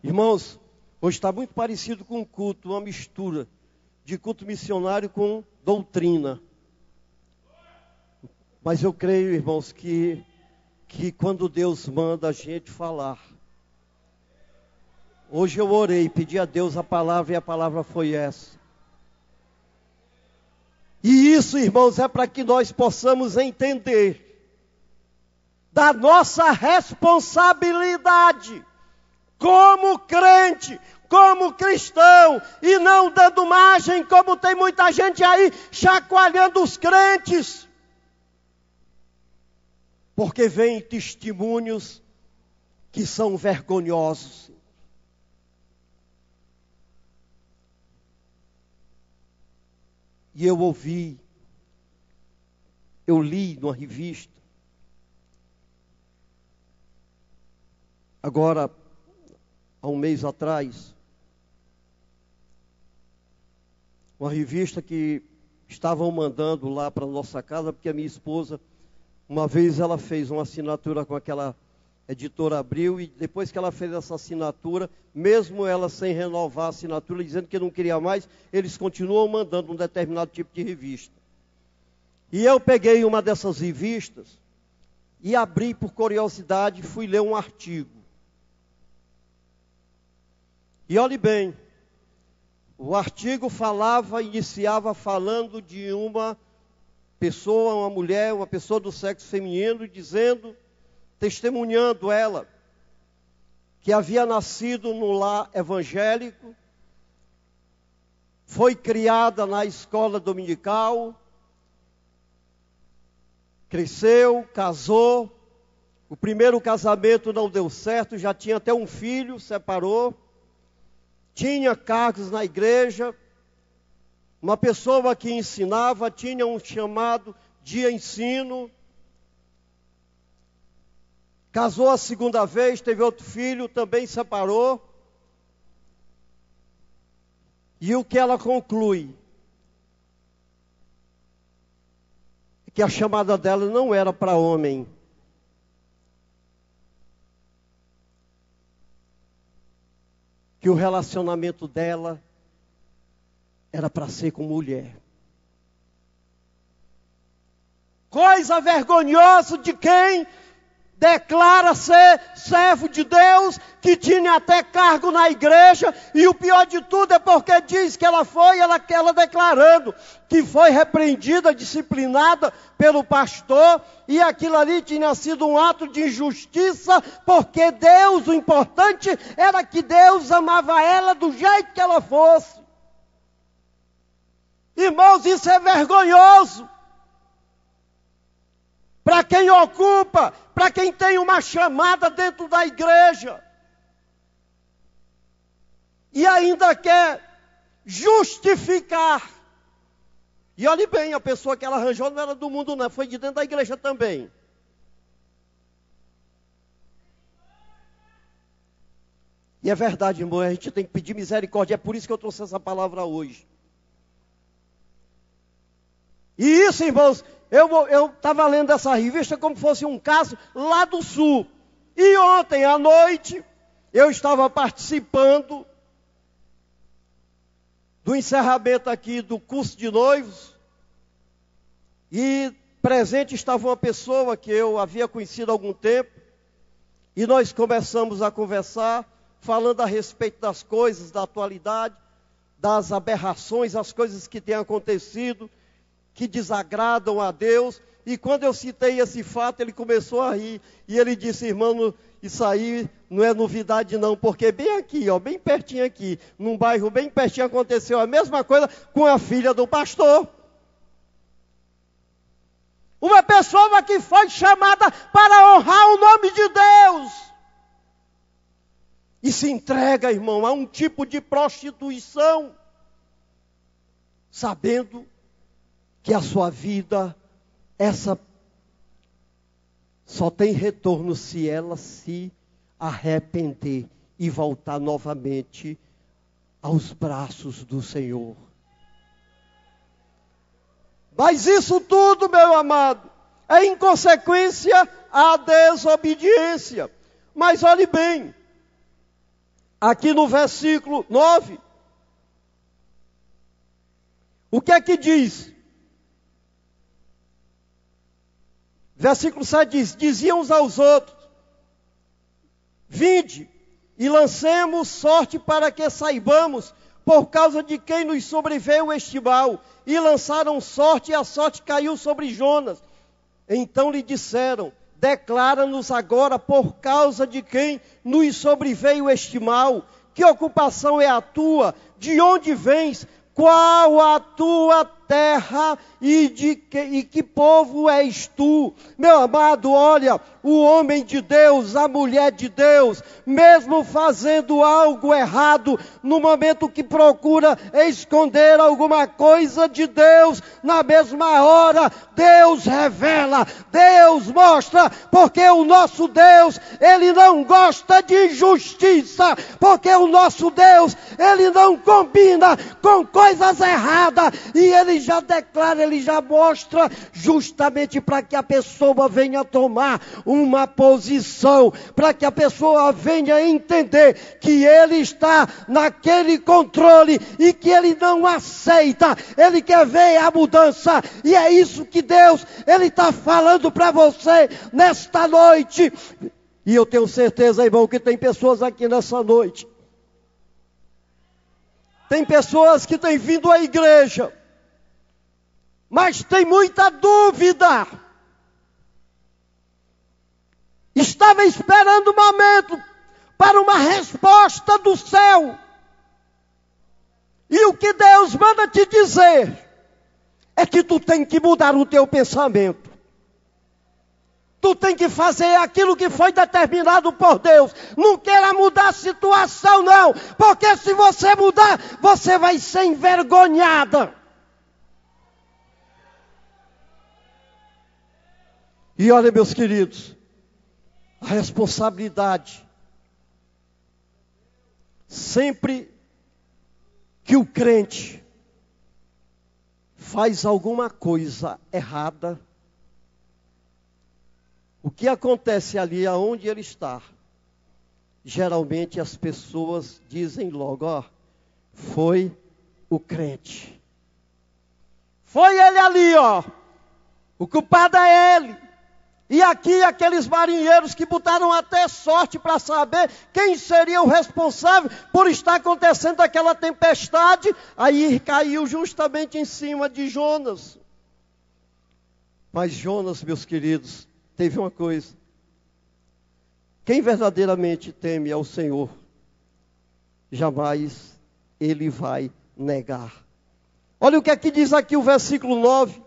Irmãos, hoje está muito parecido com um culto, uma mistura de culto missionário com doutrina. Mas eu creio, irmãos, que quando Deus manda a gente falar. Hoje eu orei, pedi a Deus a palavra e a palavra foi essa. E isso, irmãos, é para que nós possamos entender da nossa responsabilidade como crente, como cristão, e não dando margem, como tem muita gente aí chacoalhando os crentes. Porque vem testemunhos que são vergonhosos. E eu li numa revista, agora, há um mês atrás, uma revista que estavam mandando lá para a nossa casa, porque a minha esposa, uma vez ela fez uma assinatura com aquela editora Abril, e depois que ela fez essa assinatura, mesmo ela sem renovar a assinatura, dizendo que não queria mais, eles continuam mandando um determinado tipo de revista. E eu peguei uma dessas revistas e abri por curiosidade, fui ler um artigo. E olhe bem, o artigo iniciava falando de uma pessoa, uma mulher, uma pessoa do sexo feminino, testemunhando ela, que havia nascido no lar evangélico, foi criada na escola dominical, cresceu, casou, o primeiro casamento não deu certo, já tinha até um filho, separou, tinha cargos na igreja, uma pessoa que ensinava, tinha um chamado de ensino, casou a segunda vez, teve outro filho, também separou. E o que ela conclui? É que a chamada dela não era para homem. Que o relacionamento dela era para ser com mulher. Coisa vergonhosa de quem declara ser servo de Deus, que tinha até cargo na igreja, e o pior de tudo é porque diz que ela declarando que foi repreendida, disciplinada pelo pastor, e aquilo ali tinha sido um ato de injustiça, porque Deus, o importante era que Deus amava ela do jeito que ela fosse. Irmãos, isso é vergonhoso. Para quem ocupa, para quem tem uma chamada dentro da igreja. E ainda quer justificar. E olhe bem, a pessoa que ela arranjou não era do mundo não, foi de dentro da igreja também. E é verdade, irmão, a gente tem que pedir misericórdia, é por isso que eu trouxe essa palavra hoje. E isso, irmãos, eu estava lendo essa revista como fosse um caso lá do Sul. E ontem à noite, eu estava participando do encerramento aqui do curso de noivos. E presente estava uma pessoa que eu havia conhecido há algum tempo. E nós começamos a conversar, falando a respeito das coisas, da atualidade, das aberrações, as coisas que têm acontecido, que desagradam a Deus. E quando eu citei esse fato, ele começou a rir. E ele disse: irmão, isso aí não é novidade não, porque bem aqui, ó, bem pertinho aqui, num bairro bem pertinho, aconteceu a mesma coisa com a filha do pastor. Uma pessoa que foi chamada para honrar o nome de Deus. E se entrega, irmão, a um tipo de prostituição, sabendo que a sua vida, essa só tem retorno se ela se arrepender e voltar novamente aos braços do Senhor. Mas isso tudo, meu amado, é em consequência à desobediência. Mas olhe bem, aqui no versículo 9, o que é que diz? Versículo 7 diz: diziam uns aos outros: vinde e lancemos sorte para que saibamos por causa de quem nos sobreveio este mal. E lançaram sorte, e a sorte caiu sobre Jonas. Então lhe disseram: declara-nos agora por causa de quem nos sobreveio este mal. Que ocupação é a tua? De onde vens? Qual a tua terra e que povo és tu? Meu amado, olha, o homem de Deus, a mulher de Deus, mesmo fazendo algo errado, no momento que procura esconder alguma coisa de Deus, na mesma hora, Deus revela, Deus mostra, porque o nosso Deus, Ele não gosta de injustiça, porque o nosso Deus, Ele não combina com coisas erradas, e Ele já declara, Ele já mostra, justamente para que a pessoa venha tomar uma posição, para que a pessoa venha entender que Ele está naquele controle e que Ele não aceita, Ele quer ver a mudança, e é isso que Deus, Ele está falando para você nesta noite. E eu tenho certeza, irmão, que tem pessoas aqui nessa noite, tem pessoas que têm vindo à igreja, mas tem muita dúvida. Estava esperando um momento para uma resposta do céu. E o que Deus manda te dizer é que tu tem que mudar o teu pensamento. Tu tem que fazer aquilo que foi determinado por Deus. Não queira mudar a situação, não. Porque se você mudar, você vai ser envergonhada. E olha, meus queridos, a responsabilidade, sempre que o crente faz alguma coisa errada, o que acontece ali aonde ele está? Geralmente as pessoas dizem logo: ó, foi o crente. Foi ele ali, ó. O culpado é ele. E aqui aqueles marinheiros que botaram até sorte para saber quem seria o responsável por estar acontecendo aquela tempestade, aí caiu justamente em cima de Jonas. Mas Jonas, meus queridos, teve uma coisa: quem verdadeiramente teme ao Senhor, jamais ele vai negar. Olha o que aqui diz aqui o versículo 9.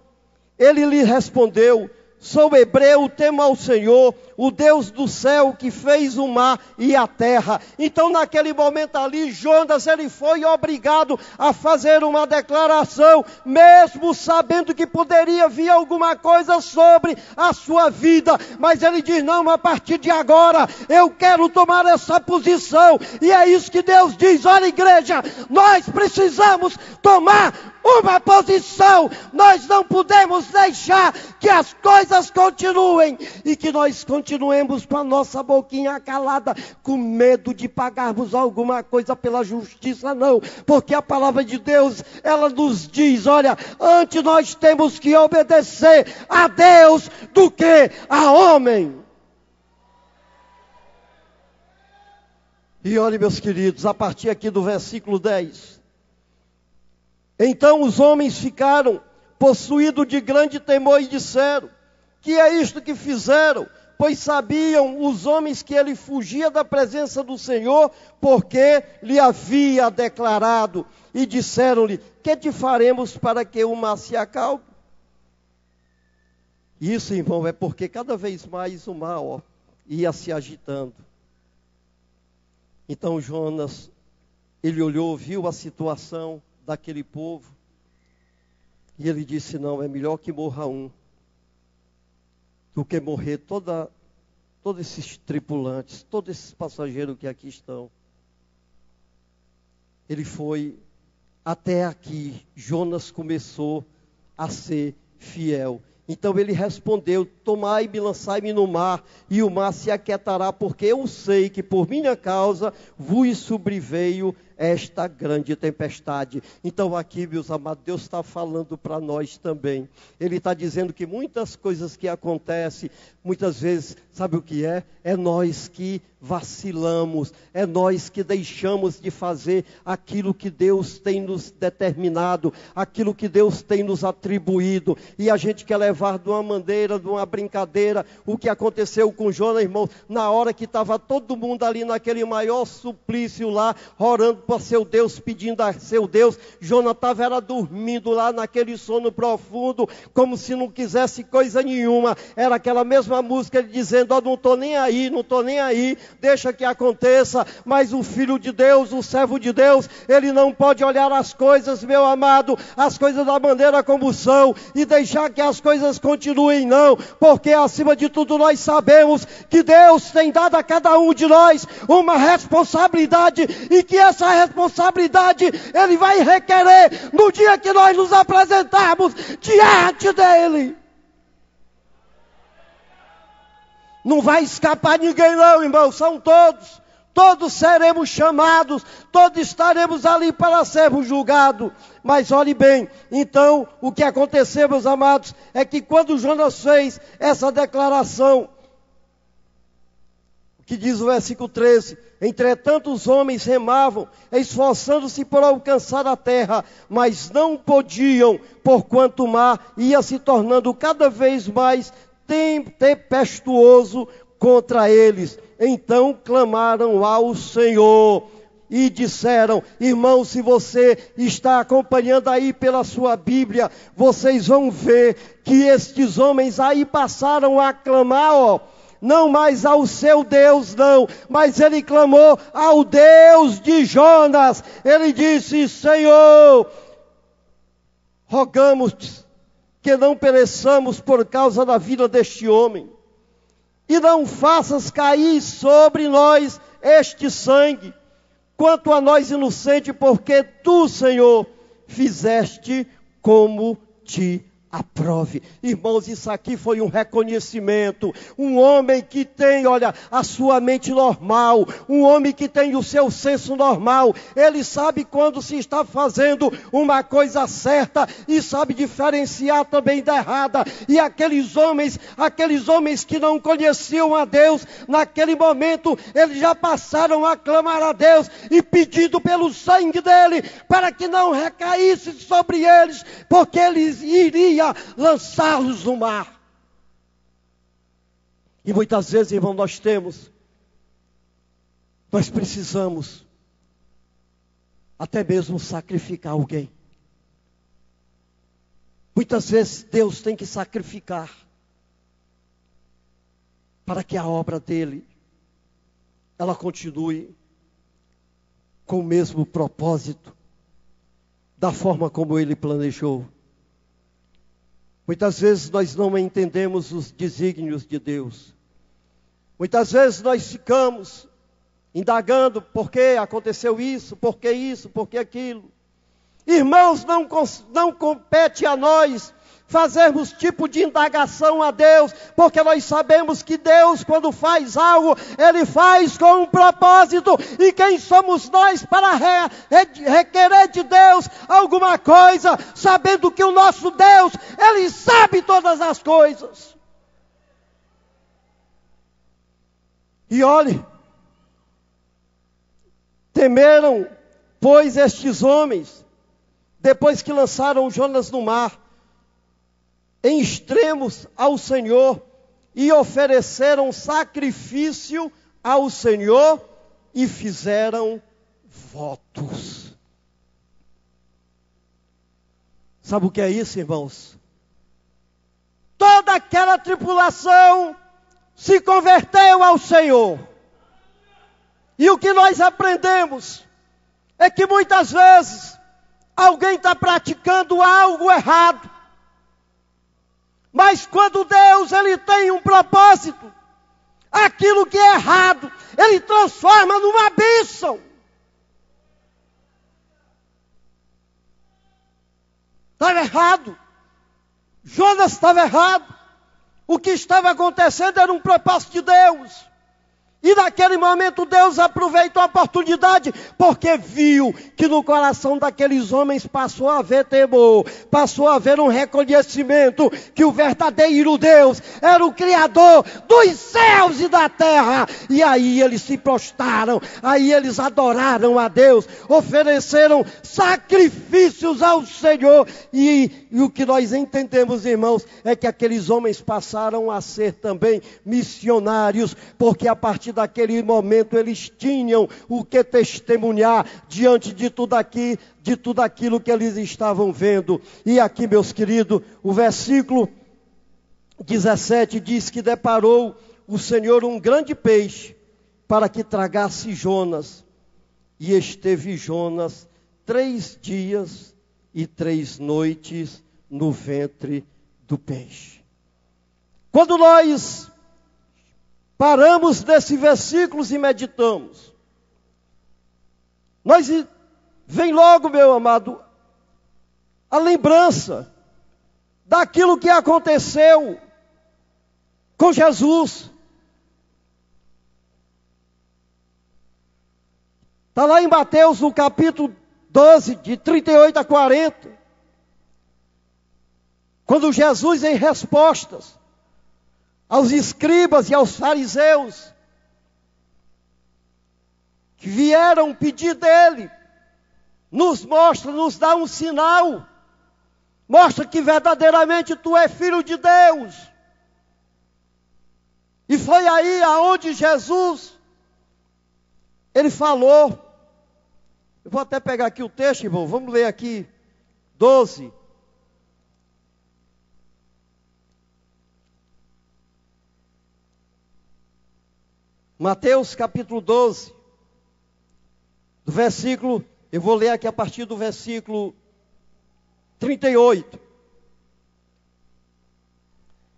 Ele lhe respondeu: sou hebreu, temo ao Senhor, o Deus do céu que fez o mar e a terra. Então naquele momento ali, Jonas, ele foi obrigado a fazer uma declaração, mesmo sabendo que poderia vir alguma coisa sobre a sua vida. Mas ele diz: não, a partir de agora, eu quero tomar essa posição. E é isso que Deus diz: olha, igreja, nós precisamos tomar uma posição. Nós não podemos deixar que as coisas continuem e que nós continuemos com a nossa boquinha calada, com medo de pagarmos alguma coisa pela justiça, não. Porque a palavra de Deus, ela nos diz: olha, antes nós temos que obedecer a Deus do que a homem. E olha, meus queridos, a partir aqui do versículo 10. Então os homens ficaram possuídos de grande temor e disseram: que é isto que fizeram? Pois sabiam os homens que ele fugia da presença do Senhor, porque lhe havia declarado. E disseram-lhe: que te faremos para que o mar se acalme? Isso, irmão, é porque cada vez mais o mar ia se agitando. Então Jonas, ele olhou, viu a situação daquele povo, e ele disse, não, é melhor que morra um, do que morrer todos esses tripulantes, todos esses passageiros que aqui estão. Ele foi até aqui, Jonas começou a ser fiel. Então ele respondeu, tomai-me, lançai-me no mar, e o mar se aquietará, porque eu sei que por minha causa vos sobreveio esta grande tempestade. Então aqui, meus amados, Deus está falando para nós também. Ele está dizendo que muitas coisas que acontecem, muitas vezes, sabe o que é? É nós que vacilamos, é nós que deixamos de fazer aquilo que Deus tem nos determinado, aquilo que Deus tem nos atribuído, e a gente quer levar de uma maneira, de uma brincadeira, o que aconteceu com Jonas, irmão, na hora que estava todo mundo ali naquele maior suplício lá, orando para seu Deus, pedindo a seu Deus, Jonas estava dormindo lá naquele sono profundo, como se não quisesse coisa nenhuma, era aquela mesma música dizendo, não estou nem aí, não estou nem aí, deixa que aconteça. Mas o Filho de Deus, o servo de Deus, ele não pode olhar as coisas, meu amado, as coisas da maneira como são, e deixar que as coisas continuem, não, porque acima de tudo nós sabemos que Deus tem dado a cada um de nós uma responsabilidade, e que essa responsabilidade ele vai requerer no dia que nós nos apresentarmos diante dele. Não vai escapar ninguém não, irmão, são todos seremos chamados, todos estaremos ali para sermos julgados. Mas olhe bem, então, o que aconteceu, meus amados, é que quando Jonas fez essa declaração, o que diz o versículo 13, entretanto os homens remavam, esforçando-se por alcançar a terra, mas não podiam, porquanto o mar ia se tornando cada vez mais tempestuoso contra eles. Então clamaram ao Senhor e disseram, irmão, se você está acompanhando aí pela sua Bíblia, vocês vão ver que estes homens aí passaram a clamar, não mais ao seu Deus, não, mas ele clamou ao Deus de Jonas. Ele disse, Senhor, rogamos que não pereçamos por causa da vida deste homem, e não faças cair sobre nós este sangue, quanto a nós inocentes, porque tu, Senhor, fizeste como te aprove. Irmãos, isso aqui foi um reconhecimento. Um homem que tem, olha, a sua mente normal, um homem que tem o seu senso normal, ele sabe quando se está fazendo uma coisa certa e sabe diferenciar também da errada. E aqueles homens que não conheciam a Deus, naquele momento, eles já passaram a clamar a Deus e pedindo pelo sangue dele, para que não recaísse sobre eles, porque eles iriam lançá-los no mar. E muitas vezes, irmão, nós precisamos até mesmo sacrificar alguém. Muitas vezes Deus tem que sacrificar para que a obra dele ela continue com o mesmo propósito, da forma como ele planejou. Muitas vezes nós não entendemos os desígnios de Deus. Muitas vezes nós ficamos indagando por que aconteceu isso, por que aquilo. Irmãos, não compete a nós fazermos tipo de indagação a Deus, porque nós sabemos que Deus, quando faz algo, Ele faz com um propósito, e quem somos nós para requerer de Deus alguma coisa, sabendo que o nosso Deus, Ele sabe todas as coisas. E olhe, temeram, pois, estes homens, depois que lançaram Jonas no mar, em extremos ao Senhor, e ofereceram sacrifício ao Senhor, e fizeram votos. Sabe o que é isso, irmãos? Toda toda aquela tripulação se converteu ao Senhor. E o que nós aprendemos é que muitas vezes alguém está praticando algo errado. Mas quando Deus ele tem um propósito, aquilo que é errado, Ele transforma numa bênção. Estava errado. Jonas estava errado. O que estava acontecendo era um propósito de Deus. E naquele momento Deus aproveitou a oportunidade, porque viu que no coração daqueles homens passou a haver temor, passou a haver um reconhecimento que o verdadeiro Deus era o Criador dos céus e da terra. E aí eles se prostraram, aí eles adoraram a Deus, ofereceram sacrifícios ao Senhor. E o que nós entendemos, irmãos, é que aqueles homens passaram a ser também missionários, porque a partir daquele momento eles tinham o que testemunhar diante de tudo aquilo que eles estavam vendo. E aqui, meus queridos, o versículo 17 diz que deparou o Senhor um grande peixe para que tragasse Jonas. E esteve Jonas 3 dias e 3 noites no ventre do peixe. Quando nós paramos nesses versículos e meditamos, vem logo, meu amado, a lembrança daquilo que aconteceu com Jesus. Está lá em Mateus, no capítulo 12, de 38 a 40. Quando Jesus, em respostas aos escribas e aos fariseus, que vieram pedir dele, nos dá um sinal, mostra que verdadeiramente tu és filho de Deus. E foi aí aonde Jesus, ele falou, eu vou até pegar aqui o texto, irmão, vamos ler aqui, 12. Mateus capítulo 12, do versículo, eu vou ler aqui a partir do versículo 38.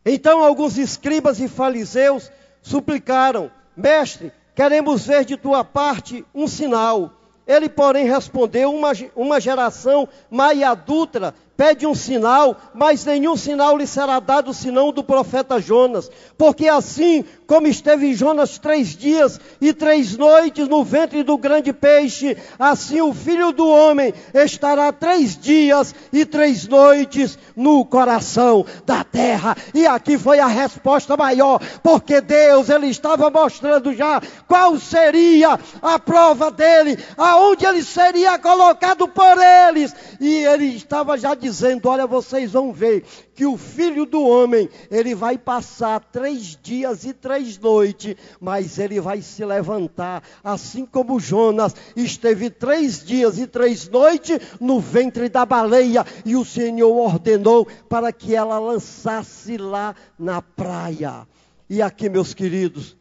Então alguns escribas e fariseus suplicaram: Mestre, queremos ver de tua parte um sinal. Ele, porém, respondeu: uma geração má e adúltera pede um sinal, mas nenhum sinal lhe será dado senão do profeta Jonas. Porque assim como esteve Jonas 3 dias e 3 noites no ventre do grande peixe, assim o Filho do Homem estará 3 dias e 3 noites no coração da terra. E aqui foi a resposta maior, porque Deus, ele estava mostrando já qual seria a prova dele, aonde ele seria colocado por eles. E ele estava já dizendo: olha, vocês vão ver que o Filho do Homem, ele vai passar 3 dias e 3 noites, mas ele vai se levantar, assim como Jonas esteve 3 dias e 3 noites no ventre da baleia, e o Senhor ordenou para que ela lançasse lá na praia. E aqui, meus queridos,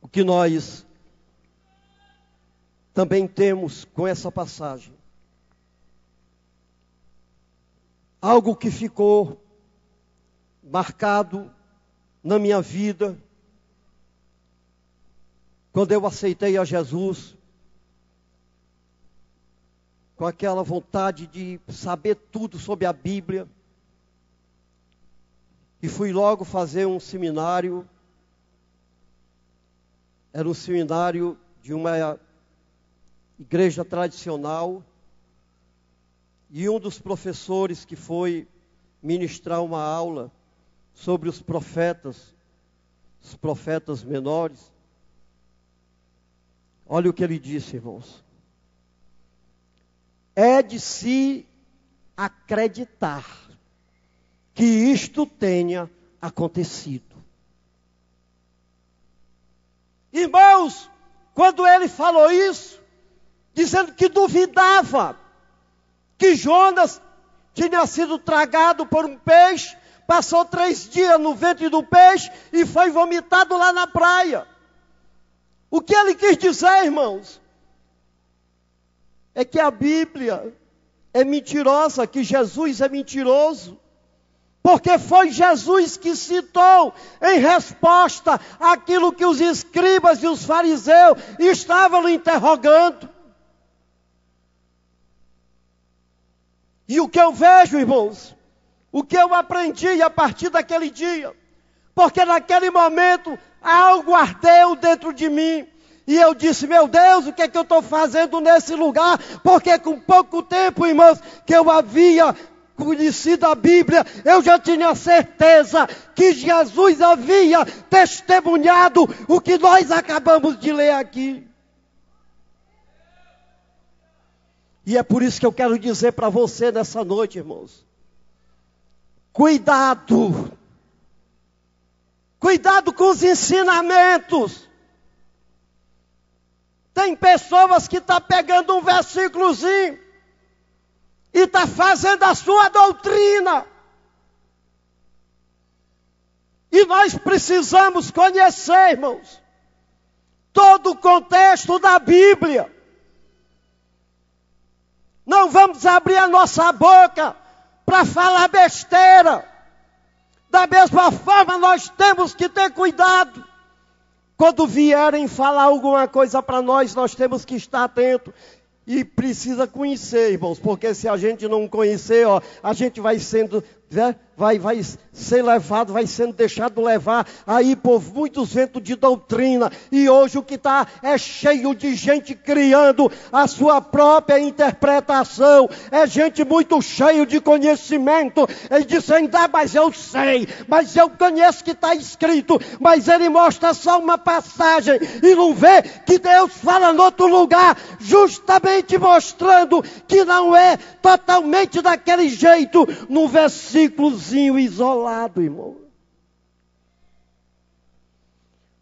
o que nós também temos com essa passagem, algo que ficou marcado na minha vida, quando eu aceitei a Jesus, com aquela vontade de saber tudo sobre a Bíblia, e fui logo fazer um seminário. Era um seminário de uma igreja tradicional, e um dos professores que foi ministrar uma aula sobre os profetas menores, olha o que ele disse, irmãos: é de se acreditar que isto tenha acontecido. Irmãos, quando ele falou isso, dizendo que duvidava que Jonas tinha sido tragado por um peixe passou 3 dias no ventre do peixe e foi vomitado lá na praia. O que ele quis dizer, irmãos, é que a Bíblia é mentirosa, que Jesus é mentiroso. Porque foi Jesus que citou em resposta àquilo que os escribas e os fariseus estavam interrogando. E o que eu vejo, irmãos, o que eu aprendi a partir daquele dia, porque naquele momento algo ardeu dentro de mim, e eu disse, meu Deus, o que é que eu estou fazendo nesse lugar? Porque com pouco tempo, irmãos, que eu havia conhecido a Bíblia, eu já tinha certeza que Jesus havia testemunhado o que nós acabamos de ler aqui. E é por isso que eu quero dizer para você nessa noite, irmãos, cuidado com os ensinamentos. Tem pessoas que estão pegando um versículozinho e está fazendo a sua doutrina. E nós precisamos conhecer, irmãos, todo o contexto da Bíblia. Não vamos abrir a nossa boca para falar besteira. Da mesma forma, nós temos que ter cuidado. Quando vierem falar alguma coisa para nós, nós temos que estar atento. E precisa conhecer, irmãos, porque se a gente não conhecer, a gente vai sendo, vai ser levado, vai sendo deixado levar aí por muitos ventos de doutrina. E hoje o que está é cheio de gente criando a sua própria interpretação. É gente muito cheio de conhecimento. Ele diz, mas eu sei, mas eu conheço que está escrito. Mas ele mostra só uma passagem e não vê que Deus fala em outro lugar, justamente mostrando que não é totalmente daquele jeito, num versículozinho isolado, irmão.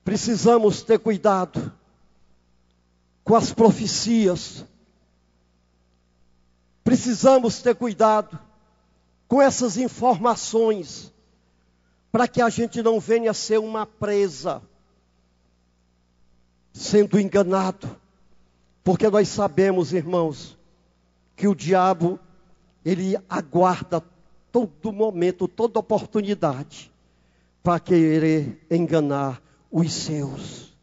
Precisamos ter cuidado com as profecias. Precisamos ter cuidado com essas informações, para que a gente não venha a ser uma presa, sendo enganado. Porque nós sabemos, irmãos, que o diabo, ele aguarda todo momento, toda oportunidade, para querer enganar os seus.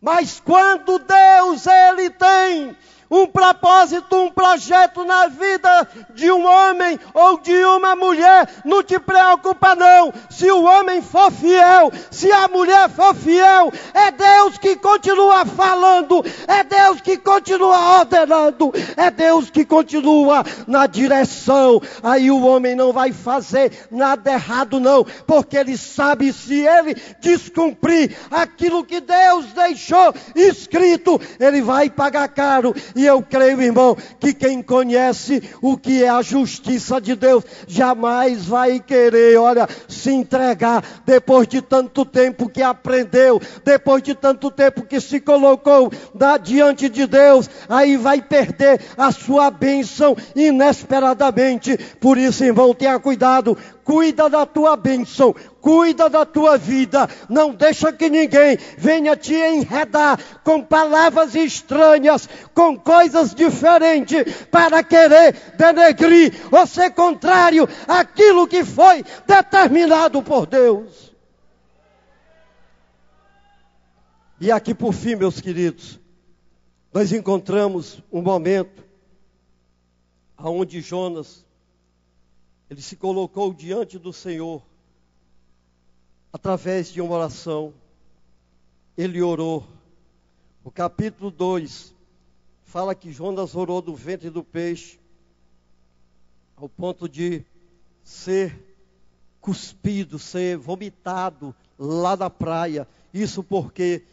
Mas quando Deus, ele tem um propósito, um projeto na vida de um homem ou de uma mulher, não te preocupa não. Se o homem for fiel, se a mulher for fiel, é Deus que continua falando, é Deus que continua ordenando, é Deus que continua na direção. Aí o homem não vai fazer nada errado não, porque ele sabe, se ele descumprir aquilo que Deus deixou escrito, ele vai pagar caro. E eu creio, irmão, que quem conhece o que é a justiça de Deus, jamais vai querer, se entregar depois de tanto tempo que aprendeu, depois de tanto tempo que se colocou diante de Deus, aí vai perder a sua bênção inesperadamente. Por isso, irmão, tenha cuidado, cuida da tua bênção, cuida da tua vida, não deixa que ninguém venha te enredar com palavras estranhas, com coisas diferentes, para querer denegrir ou ser contrário àquilo que foi determinado por Deus. E aqui por fim, meus queridos, nós encontramos um momento onde Jonas, ele se colocou diante do Senhor, através de uma oração. Ele orou. O capítulo 2 fala que Jonas orou do ventre do peixe, ao ponto de ser cuspido, ser vomitado lá na praia. Isso porque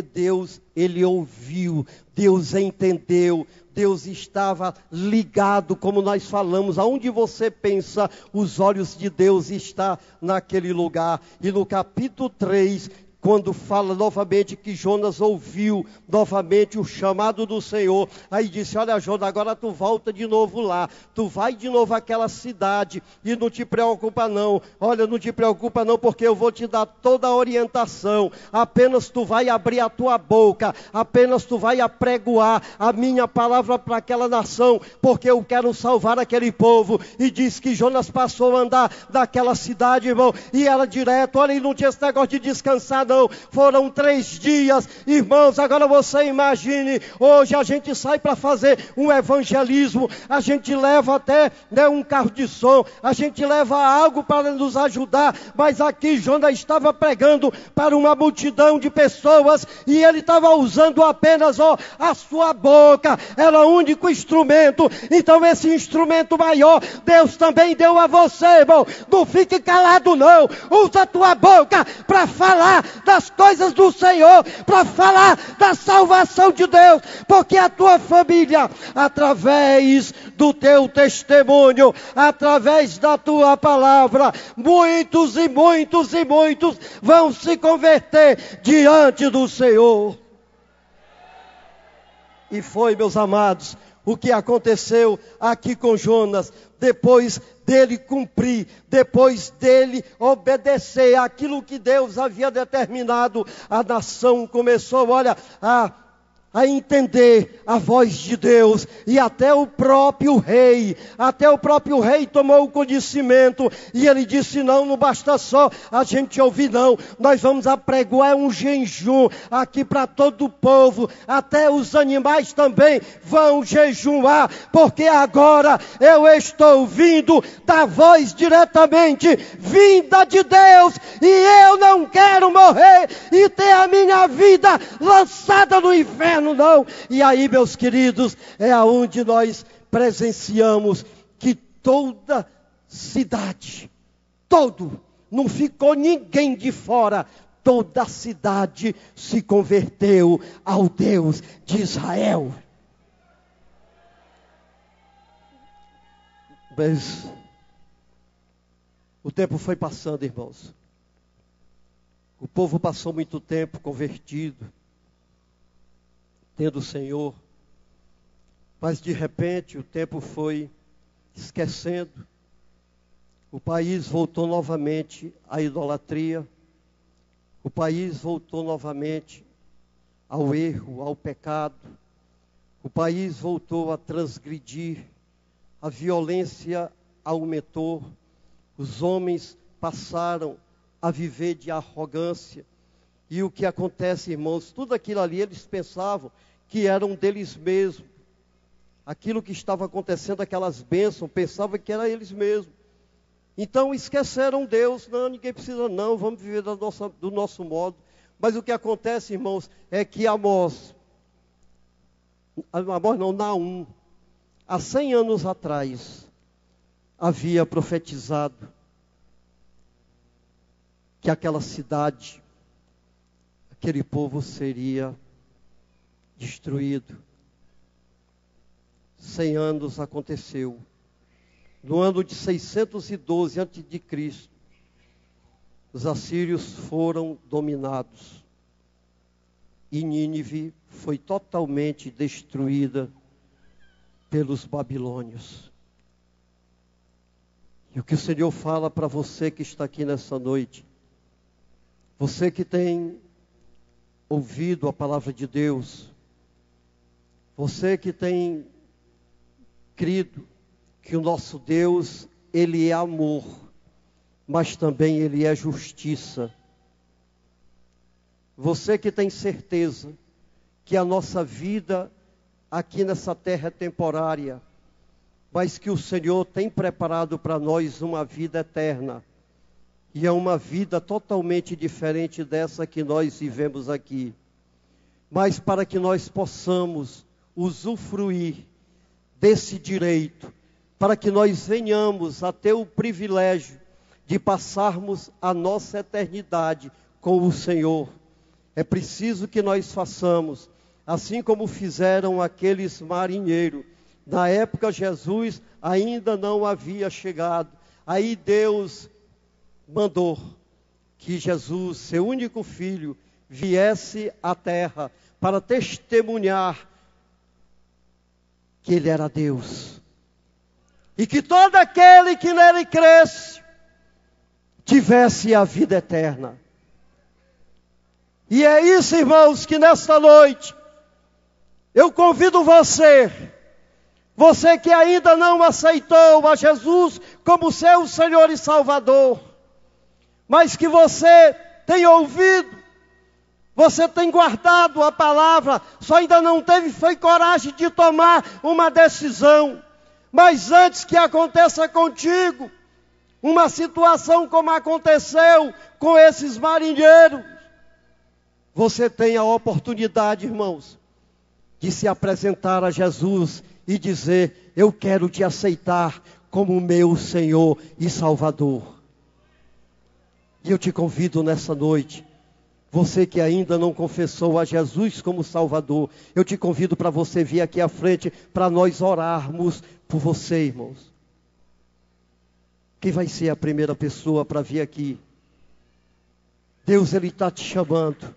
Deus, ele ouviu, Deus entendeu, Deus estava ligado, como nós falamos, aonde você pensa, os olhos de Deus estão naquele lugar. E no capítulo 3, quando fala novamente que Jonas ouviu novamente o chamado do Senhor, aí disse: olha, Jonas, agora tu volta de novo lá, tu vai de novo àquela cidade, e não te preocupa não, olha, não te preocupa não, porque eu vou te dar toda a orientação, apenas tu vai abrir a tua boca, apenas tu vai apregoar a minha palavra para aquela nação, porque eu quero salvar aquele povo. E diz que Jonas passou a andar daquela cidade, irmão, e era direto, olha, e não tinha esse negócio de descansar não, foram 3 dias, irmãos. Agora você imagine, hoje a gente sai para fazer um evangelismo, a gente leva até, né, um carro de som, a gente leva algo para nos ajudar, mas aqui Jonas estava pregando para uma multidão de pessoas, e ele estava usando apenas a sua boca, era o único instrumento. Então esse instrumento maior, Deus também deu a você, irmão. Não fique calado não, usa a tua boca para falar das coisas do Senhor, para falar da salvação de Deus, porque a tua família, através do teu testemunho, através da tua palavra, muitos e muitos e muitos vão se converter diante do Senhor. E foi, meus amados, o que aconteceu aqui com Jonas. Depois dele cumprir, depois dele obedecer aquilo que Deus havia determinado, a nação começou, olha, a entender a voz de Deus, e até o próprio rei tomou o conhecimento, e ele disse: não basta só a gente ouvir não, nós vamos apregoar um jejum aqui para todo o povo, até os animais também vão jejuar, porque agora eu estou ouvindo da voz diretamente vinda de Deus, e eu não quero morrer e ter a minha vida lançada no inferno não. E aí, meus queridos, é aonde nós presenciamos que toda cidade, não ficou ninguém de fora, toda a cidade se converteu ao Deus de Israel. Mas o tempo foi passando, irmãos. O povo passou muito tempo convertido, tendo o Senhor, mas de repente o tempo foi esquecendo, o país voltou novamente à idolatria, o país voltou novamente ao erro, ao pecado, o país voltou a transgredir, a violência aumentou, os homens passaram a viver de arrogância. E o que acontece, irmãos, tudo aquilo ali eles pensavam que eram deles mesmos. Aquilo que estava acontecendo, aquelas bênçãos, pensavam que era eles mesmos. Então esqueceram Deus. Não, ninguém precisa não, vamos viver do nosso modo. Mas o que acontece, irmãos, é que Naum, há 100 anos atrás, havia profetizado que aquela cidade, aquele povo seria destruído. 100 anos aconteceu. No ano de 612 a.C., os assírios foram dominados. E Nínive foi totalmente destruída pelos babilônios. E o que o Senhor fala para você que está aqui nessa noite, você que tem ouvido a palavra de Deus, você que tem crido que o nosso Deus, Ele é amor, mas também Ele é justiça. Você que tem certeza que a nossa vida aqui nessa terra é temporária, mas que o Senhor tem preparado para nós uma vida eterna. E é uma vida totalmente diferente dessa que nós vivemos aqui. Mas para que nós possamos usufruir desse direito, para que nós venhamos a ter o privilégio de passarmos a nossa eternidade com o Senhor, é preciso que nós façamos, assim como fizeram aqueles marinheiros. Na época Jesus ainda não havia chegado. Aí Deus mandou que Jesus, seu único filho, viesse à terra para testemunhar que ele era Deus. E que todo aquele que nele cresce tivesse a vida eterna. E é isso, irmãos, que nesta noite eu convido você que ainda não aceitou a Jesus como seu Senhor e Salvador, mas que você tem ouvido, você tem guardado a palavra, só ainda não foi coragem de tomar uma decisão. Mas antes que aconteça contigo uma situação como aconteceu com esses marinheiros, você tem a oportunidade, irmãos, de se apresentar a Jesus e dizer: eu quero te aceitar como meu Senhor e Salvador. E eu te convido nessa noite, você que ainda não confessou a Jesus como Salvador, eu te convido para você vir aqui à frente, para nós orarmos por você, irmãos. Quem vai ser a primeira pessoa para vir aqui? Deus, Ele está te chamando.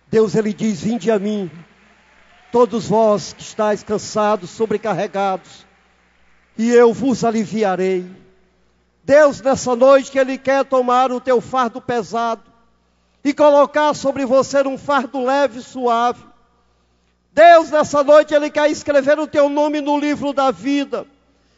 Deus, Ele diz: vinde a mim, todos vós que estáis cansados, sobrecarregados, e eu vos aliviarei. Deus, nessa noite, que Ele quer tomar o teu fardo pesado e colocar sobre você um fardo leve e suave. Deus, nessa noite, Ele quer escrever o teu nome no livro da vida.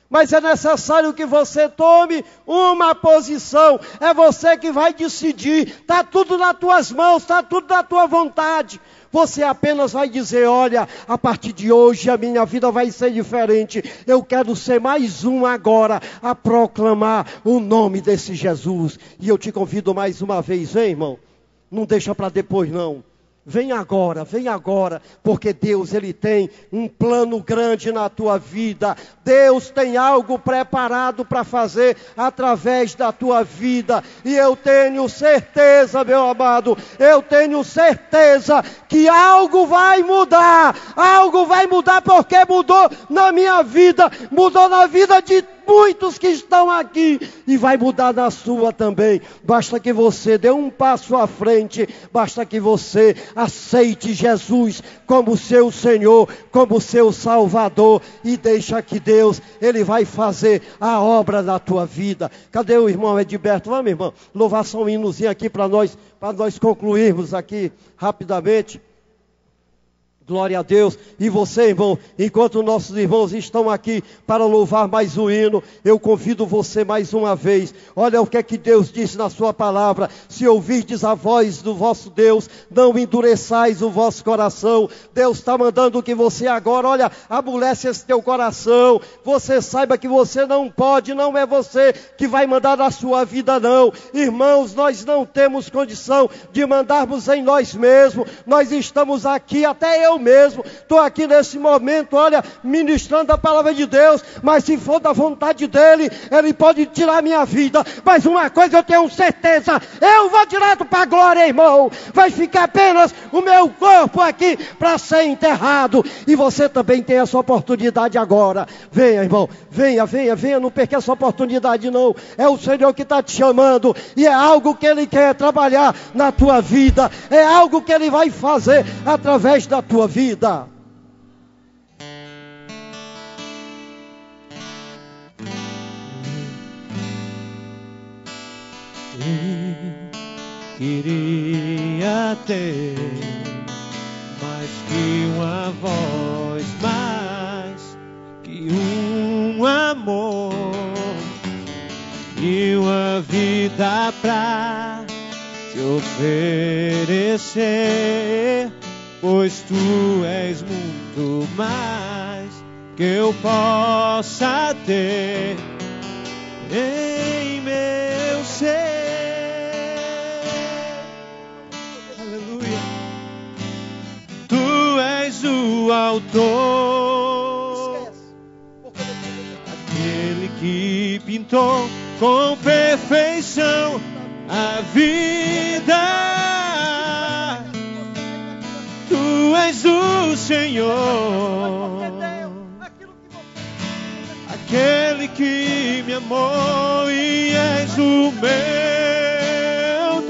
Mas é necessário que você tome uma posição. É você que vai decidir. Está tudo nas tuas mãos, está tudo na tua vontade. Você apenas vai dizer: olha, a partir de hoje a minha vida vai ser diferente. Eu quero ser mais um agora a proclamar o nome desse Jesus. E eu te convido mais uma vez, vem, irmão. Não deixa para depois, não. Vem agora, porque Deus, Ele tem um plano grande na tua vida. Deus tem algo preparado para fazer através da tua vida. E eu tenho certeza, meu amado, eu tenho certeza que algo vai mudar porque mudou na minha vida, mudou na vida de muitos que estão aqui, e vai mudar na sua também. Basta que você dê um passo à frente, basta que você aceite Jesus como seu Senhor, como seu Salvador, e deixa que Deus, Ele vai fazer a obra na tua vida. Cadê o irmão Edberto? Vamos, irmão, louvar só um hinozinho aqui para nós concluirmos aqui rapidamente. Glória a Deus. E você, irmão, enquanto nossos irmãos estão aqui para louvar mais um hino, eu convido você mais uma vez. Olha o que é que Deus disse na sua palavra: se ouvirdes a voz do vosso Deus, não endureçais o vosso coração. Deus está mandando que você agora, olha, amolece esse teu coração. Você saiba que você não pode, não é você que vai mandar na sua vida, não. Irmãos, nós não temos condição de mandarmos em nós mesmos. Nós estamos aqui, até eu mesmo estou aqui nesse momento, olha, ministrando a palavra de Deus, mas se for da vontade dEle, Ele pode tirar a minha vida. Mas uma coisa eu tenho certeza: eu vou direto para a glória, irmão. Vai ficar apenas o meu corpo aqui para ser enterrado. E você também tem essa oportunidade agora. Venha, irmão, venha, não perca essa oportunidade, não. É o Senhor que está te chamando, e é algo que Ele quer trabalhar na tua vida, é algo que Ele vai fazer através da tua vida.
Queria ter mais que uma voz, mais que um amor e uma vida pra te oferecer, pois tu és muito mais que eu possa ter em meu ser. Aleluia. Tu és o autor, aquele que pintou com perfeição a vida. Tu és o Senhor, aquele que me amou, e és o meu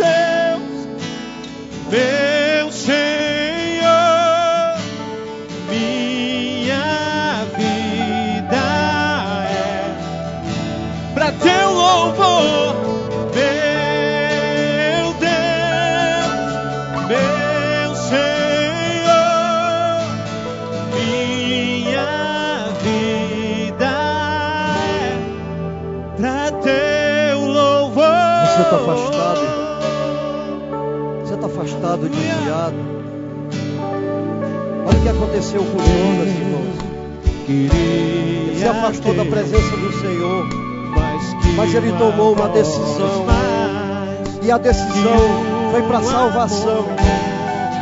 teu louvor, meu Deus, meu Senhor. Minha vida é pra teu louvor.
Você está afastado, você está afastado, desviado. Olha o que aconteceu com Jonas, irmãos. Ele se afastou da presença do Senhor, mas ele tomou uma decisão, e a decisão foi para a salvação,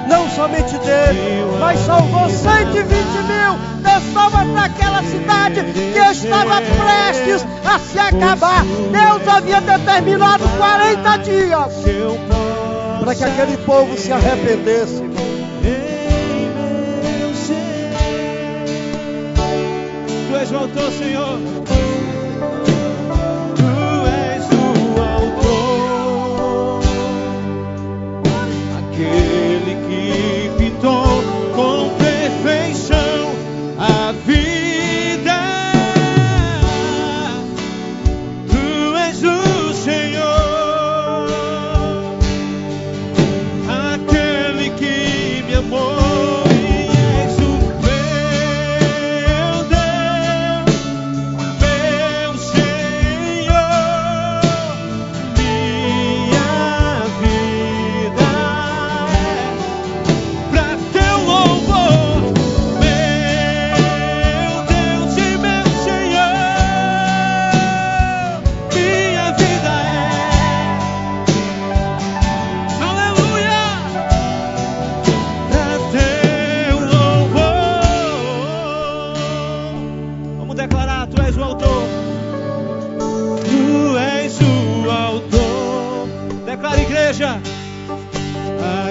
não somente dele, mas salvou 120 mil pessoas daquela cidade que estava prestes a se acabar. Deus havia determinado 40 dias para que aquele povo se arrependesse.
Tu és o autor, Senhor. Aquele que pintou com perfeição a vida. Tu és o Senhor, aquele que me amou.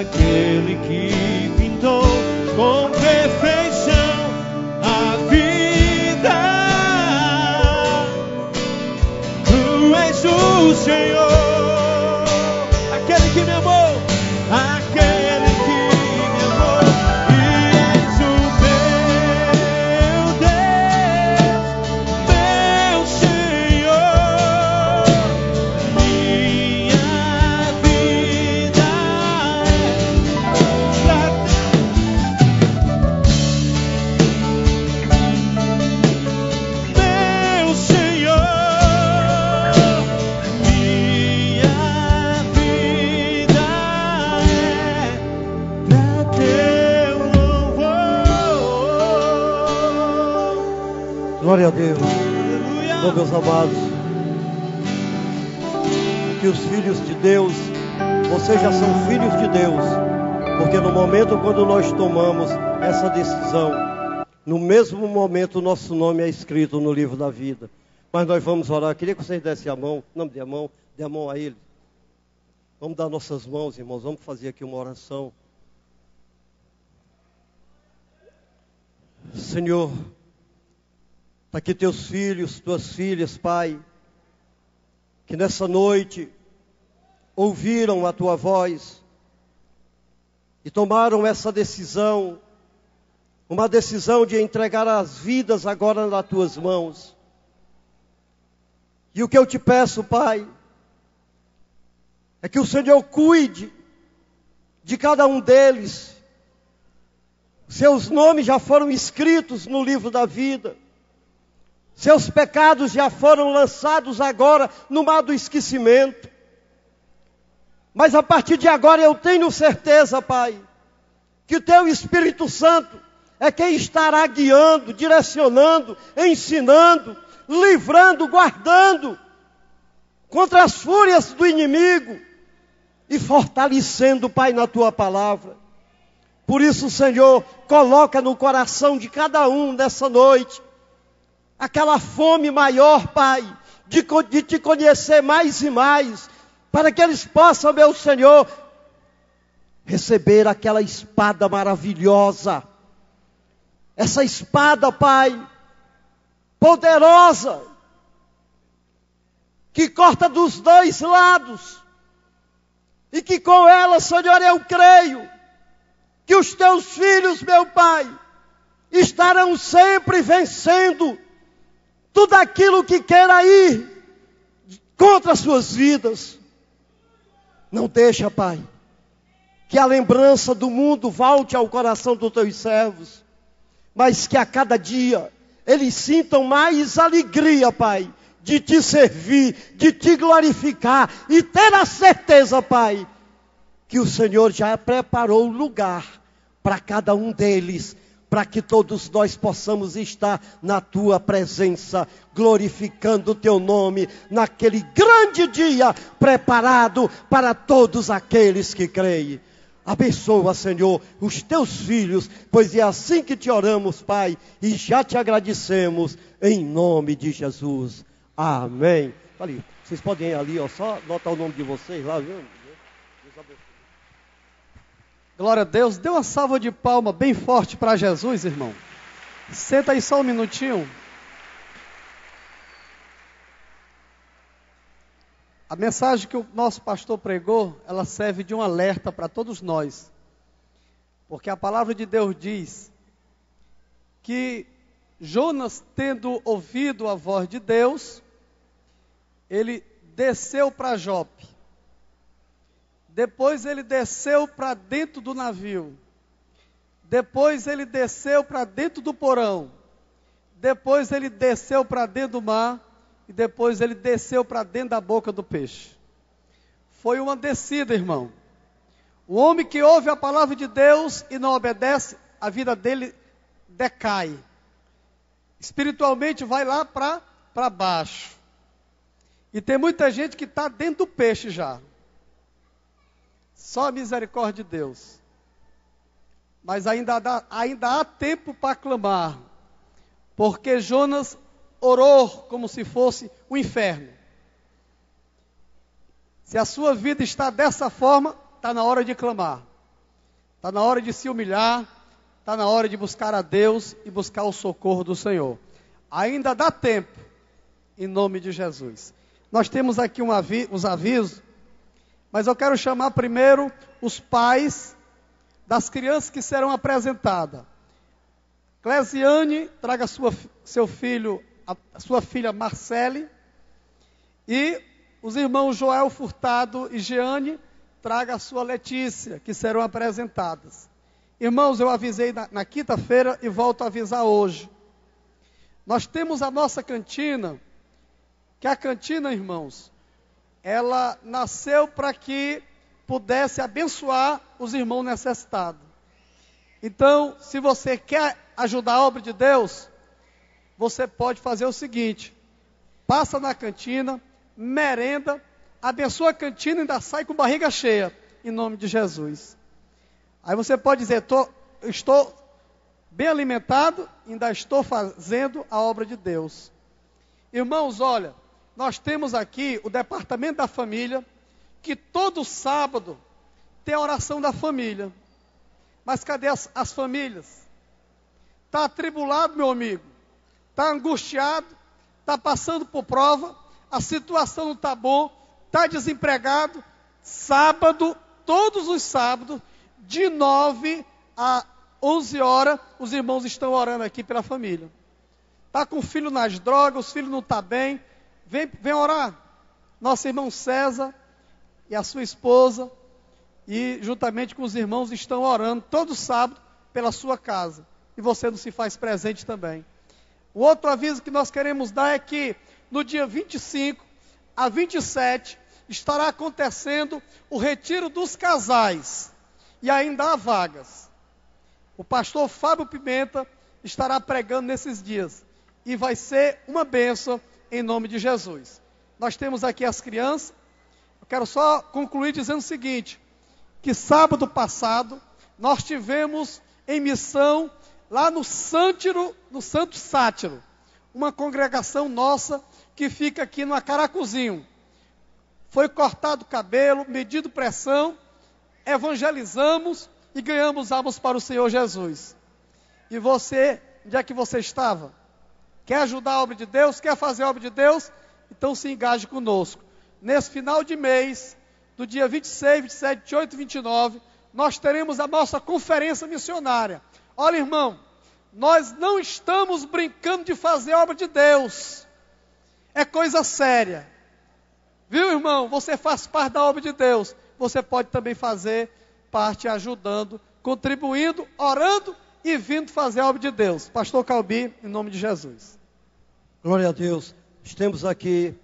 Aquele que pintou com perfeição a vida. Tu és o Senhor, aquele que me amou, aquele que me amou. E és o meu Deus, meu Senhor. Minha vida
Glória a Deus. Oh, meus amados, que os filhos de Deus, vocês já são filhos de Deus, porque no momento quando nós tomamos essa decisão, no mesmo momento o nosso nome é escrito no livro da vida. Mas nós vamos orar. Queria que vocês dessem a mão, não dê a mão a ele. Vamos dar nossas mãos, irmãos, vamos fazer aqui uma oração. Senhor, está aqui teus filhos, tuas filhas, Pai, que nessa noite ouviram a tua voz e tomaram essa decisão, uma decisão de entregar as vidas agora nas tuas mãos. E o que eu te peço, Pai, é que o Senhor cuide de cada um deles. Seus nomes já foram escritos no livro da vida. Seus pecados já foram lançados agora no mar do esquecimento. Mas a partir de agora eu tenho certeza, Pai, que o Teu Espírito Santo é quem estará guiando, direcionando, ensinando, livrando, guardando contra as fúrias do inimigo e fortalecendo, Pai, na Tua palavra. Por isso, Senhor, coloca no coração de cada um nessa noite aquela fome maior, Pai, de Te conhecer mais e mais, para que eles possam, meu Senhor, receber aquela espada maravilhosa. Essa espada, Pai, poderosa, que corta dos dois lados, e que com ela, Senhor, eu creio que os Teus filhos, meu Pai, estarão sempre vencendo tudo aquilo que queira ir encontra as suas vidas. Não deixa, Pai, que a lembrança do mundo volte ao coração dos teus servos, mas que a cada dia eles sintam mais alegria, Pai, de te servir, de te glorificar e ter a certeza, Pai, que o Senhor já preparou lugar para cada um deles, para que todos nós possamos estar na Tua presença, glorificando o Teu nome, naquele grande dia preparado para todos aqueles que creem. Abençoa, Senhor, os Teus filhos, pois é assim que te oramos, Pai, e já te agradecemos, em nome de Jesus. Amém. Ali, vocês podem ir ali, ó, só anotar o nome de vocês lá, viu? Deus abençoe.
Glória a Deus. Dê uma salva de palma bem forte para Jesus, irmão. Senta aí só um minutinho. A mensagem que o nosso pastor pregou, ela serve de um alerta para todos nós. Porque a palavra de Deus diz que Jonas, tendo ouvido a voz de Deus, ele desceu para Jope. Depois ele desceu para dentro do navio. Depois ele desceu para dentro do porão. Depois ele desceu para dentro do mar. E depois ele desceu para dentro da boca do peixe. Foi uma descida, irmão. O homem que ouve a palavra de Deus e não obedece, a vida dele decai. Espiritualmente vai lá para baixo. E tem muita gente que está dentro do peixe já. Só a misericórdia de Deus. Mas ainda há tempo para clamar. Porque Jonas orou como se fosse o inferno. Se a sua vida está dessa forma, está na hora de clamar. Está na hora de se humilhar. Está na hora de buscar a Deus e buscar o socorro do Senhor. Ainda dá tempo, em nome de Jesus. Nós temos aqui os avisos, mas eu quero chamar primeiro os pais das crianças que serão apresentadas. Clesiane, traga seu filho, a sua filha Marcele, e os irmãos Joel Furtado e Jeane, traga a sua Letícia, que serão apresentadas. Irmãos, eu avisei na quinta-feira e volto a avisar hoje. Nós temos a nossa cantina, que a cantina, irmãos, ela nasceu para que pudesse abençoar os irmãos necessitados. Então, se você quer ajudar a obra de Deus, você pode fazer o seguinte: passa na cantina, merenda, abençoa a cantina e ainda sai com barriga cheia, em nome de Jesus. Aí você pode dizer, estou bem alimentado, ainda estou fazendo a obra de Deus. Irmãos, olha, nós temos aqui o departamento da família, que todo sábado tem a oração da família. Mas cadê as famílias? Está atribulado, meu amigo? Está angustiado? Está passando por prova? A situação não está boa? Está desempregado? Sábado, todos os sábados, de 9 a 11 horas, os irmãos estão orando aqui pela família. Está com o filho nas drogas, os filhos não estão bem, vem orar. Nosso irmão César e a sua esposa, e juntamente com os irmãos estão orando todo sábado pela sua casa. E você não se faz presente também. O outro aviso que nós queremos dar é que no dia 25 a 27 estará acontecendo o retiro dos casais. E ainda há vagas. O pastor Fábio Pimenta estará pregando nesses dias. E vai ser uma bênção em nome de Jesus. Nós temos aqui as crianças. Eu quero só concluir dizendo o seguinte: que sábado passado nós tivemos em missão lá no Santo Sátiro, uma congregação nossa que fica aqui no Acaracuzinho. Foi cortado o cabelo, medido pressão, evangelizamos e ganhamos almas para o Senhor Jesus. E você, onde é que você estava? Quer ajudar a obra de Deus? Quer fazer a obra de Deus? Então se engaje conosco. Nesse final de mês, do dia 26, 27, 28 e 29, nós teremos a nossa conferência missionária. Olha, irmão, nós não estamos brincando de fazer a obra de Deus. É coisa séria. Viu, irmão? Você faz parte da obra de Deus. Você pode também fazer parte ajudando, contribuindo, orando e vindo fazer a obra de Deus. Pastor Calbi, em nome de Jesus.
Glória a Deus. Temos aqui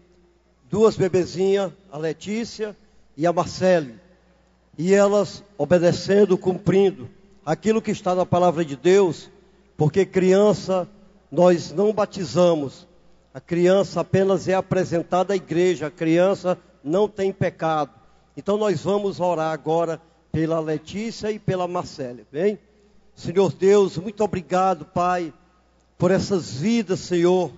duas bebezinhas, a Letícia e a Marcele. E elas obedecendo, cumprindo aquilo que está na palavra de Deus, porque criança nós não batizamos. A criança apenas é apresentada à igreja, a criança não tem pecado. Então nós vamos orar agora pela Letícia e pela Marcele, bem? Senhor Deus, muito obrigado, Pai, por essas vidas, Senhor,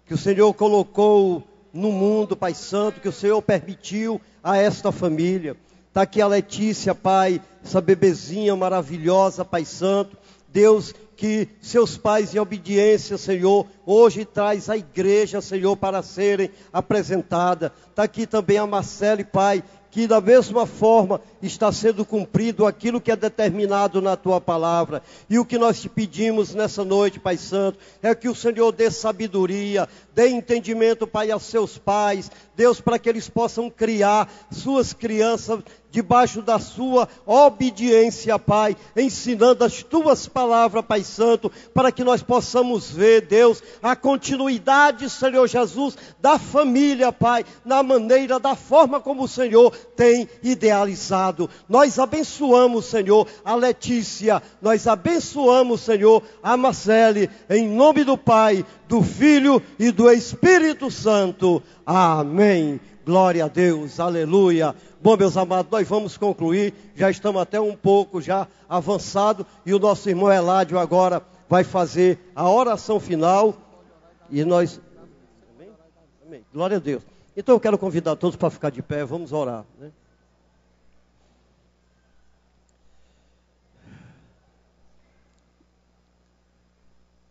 que o Senhor colocou no mundo, Pai Santo, que o Senhor permitiu a esta família. Está aqui a Letícia, Pai, essa bebezinha maravilhosa, Pai Santo. Deus, que seus pais em obediência, Senhor, hoje traz a igreja, Senhor, para serem apresentada. Está aqui também a Marcele, Pai, que da mesma forma está sendo cumprido aquilo que é determinado na Tua palavra. E o que nós te pedimos nessa noite, Pai Santo, é que o Senhor dê sabedoria, dê entendimento, Pai, aos seus pais, Deus, para que eles possam criar suas crianças debaixo da sua obediência, Pai, ensinando as Tuas palavras, Pai Santo, para que nós possamos ver, Deus, a continuidade, Senhor Jesus, da família, Pai, na maneira, da forma como o Senhor tem idealizado. Nós abençoamos, Senhor, a Letícia, nós abençoamos, Senhor, a Marcele, em nome do Pai, do Filho e do Espírito Santo. Amém. Glória a Deus, aleluia. Bom, meus amados, nós vamos concluir, já estamos até um pouco já avançado, e o nosso irmão Eládio agora vai fazer a oração final, e nós... Amém? Amém. Glória a Deus. Então eu quero convidar todos para ficar de pé, vamos orar, né?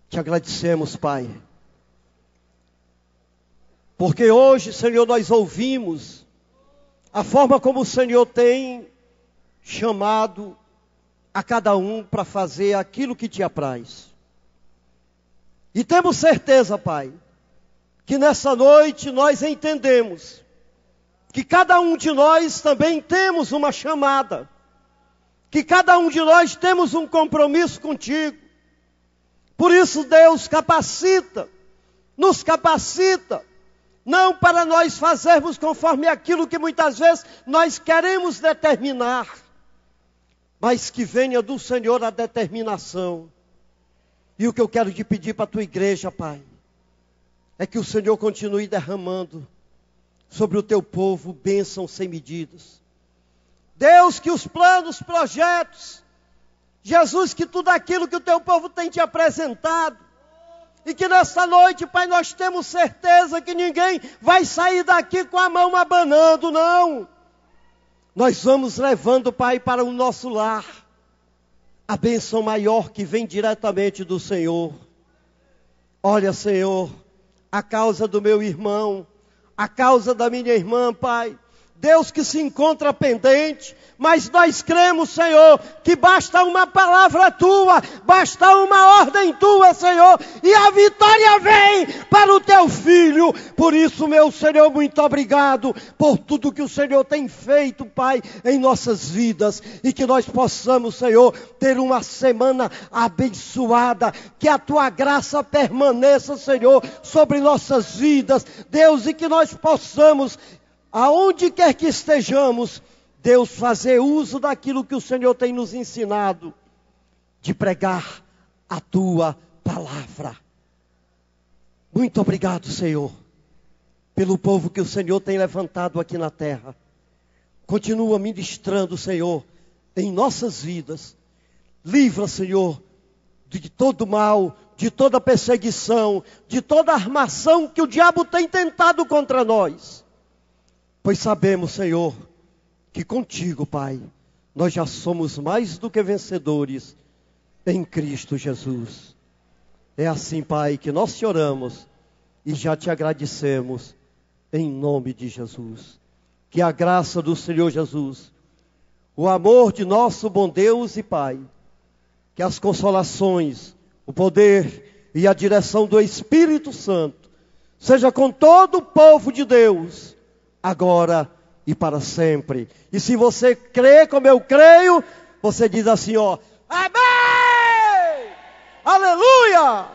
Te agradecemos, Pai, porque hoje, Senhor, nós ouvimos a forma como o Senhor tem chamado a cada um para fazer aquilo que te apraz. E temos certeza, Pai, que nessa noite nós entendemos que cada um de nós também temos uma chamada, que cada um de nós temos um compromisso contigo. Por isso, Deus, nos capacita, não para nós fazermos conforme aquilo que muitas vezes nós queremos determinar, mas que venha do Senhor a determinação. E o que eu quero te pedir para a tua igreja, Pai, é que o Senhor continue derramando sobre o teu povo bênçãos sem medidas. Deus, que os planos, projetos, Jesus, que tudo aquilo que o teu povo tem te apresentado, e que nesta noite, Pai, nós temos certeza que ninguém vai sair daqui com a mão abanando, não. Nós vamos levando, Pai, para o nosso lar a bênção maior que vem diretamente do Senhor. Olha, Senhor, a causa do meu irmão, a causa da minha irmã, Pai, Deus, que se encontra pendente, mas nós cremos, Senhor, que basta uma palavra tua, basta uma ordem tua, Senhor, e a vitória vem para o teu filho. Por isso, meu Senhor, muito obrigado por tudo que o Senhor tem feito, Pai, em nossas vidas, e que nós possamos, Senhor, ter uma semana abençoada, que a tua graça permaneça, Senhor, sobre nossas vidas, Deus, e que nós possamos, aonde quer que estejamos, Deus, fazer uso daquilo que o Senhor tem nos ensinado, de pregar a tua palavra. Muito obrigado, Senhor, pelo povo que o Senhor tem levantado aqui na terra. Continua ministrando, Senhor, em nossas vidas. Livra, Senhor, de todo mal, de toda perseguição, de toda armação que o diabo tem tentado contra nós. Pois sabemos, Senhor, que contigo, Pai, nós já somos mais do que vencedores em Cristo Jesus. É assim, Pai, que nós te oramos e já te agradecemos em nome de Jesus. Que a graça do Senhor Jesus, o amor de nosso bom Deus e Pai, que as consolações, o poder e a direção do Espírito Santo seja com todo o povo de Deus, agora e para sempre. E se você crê como eu creio, você diz assim, ó, amém! Aleluia!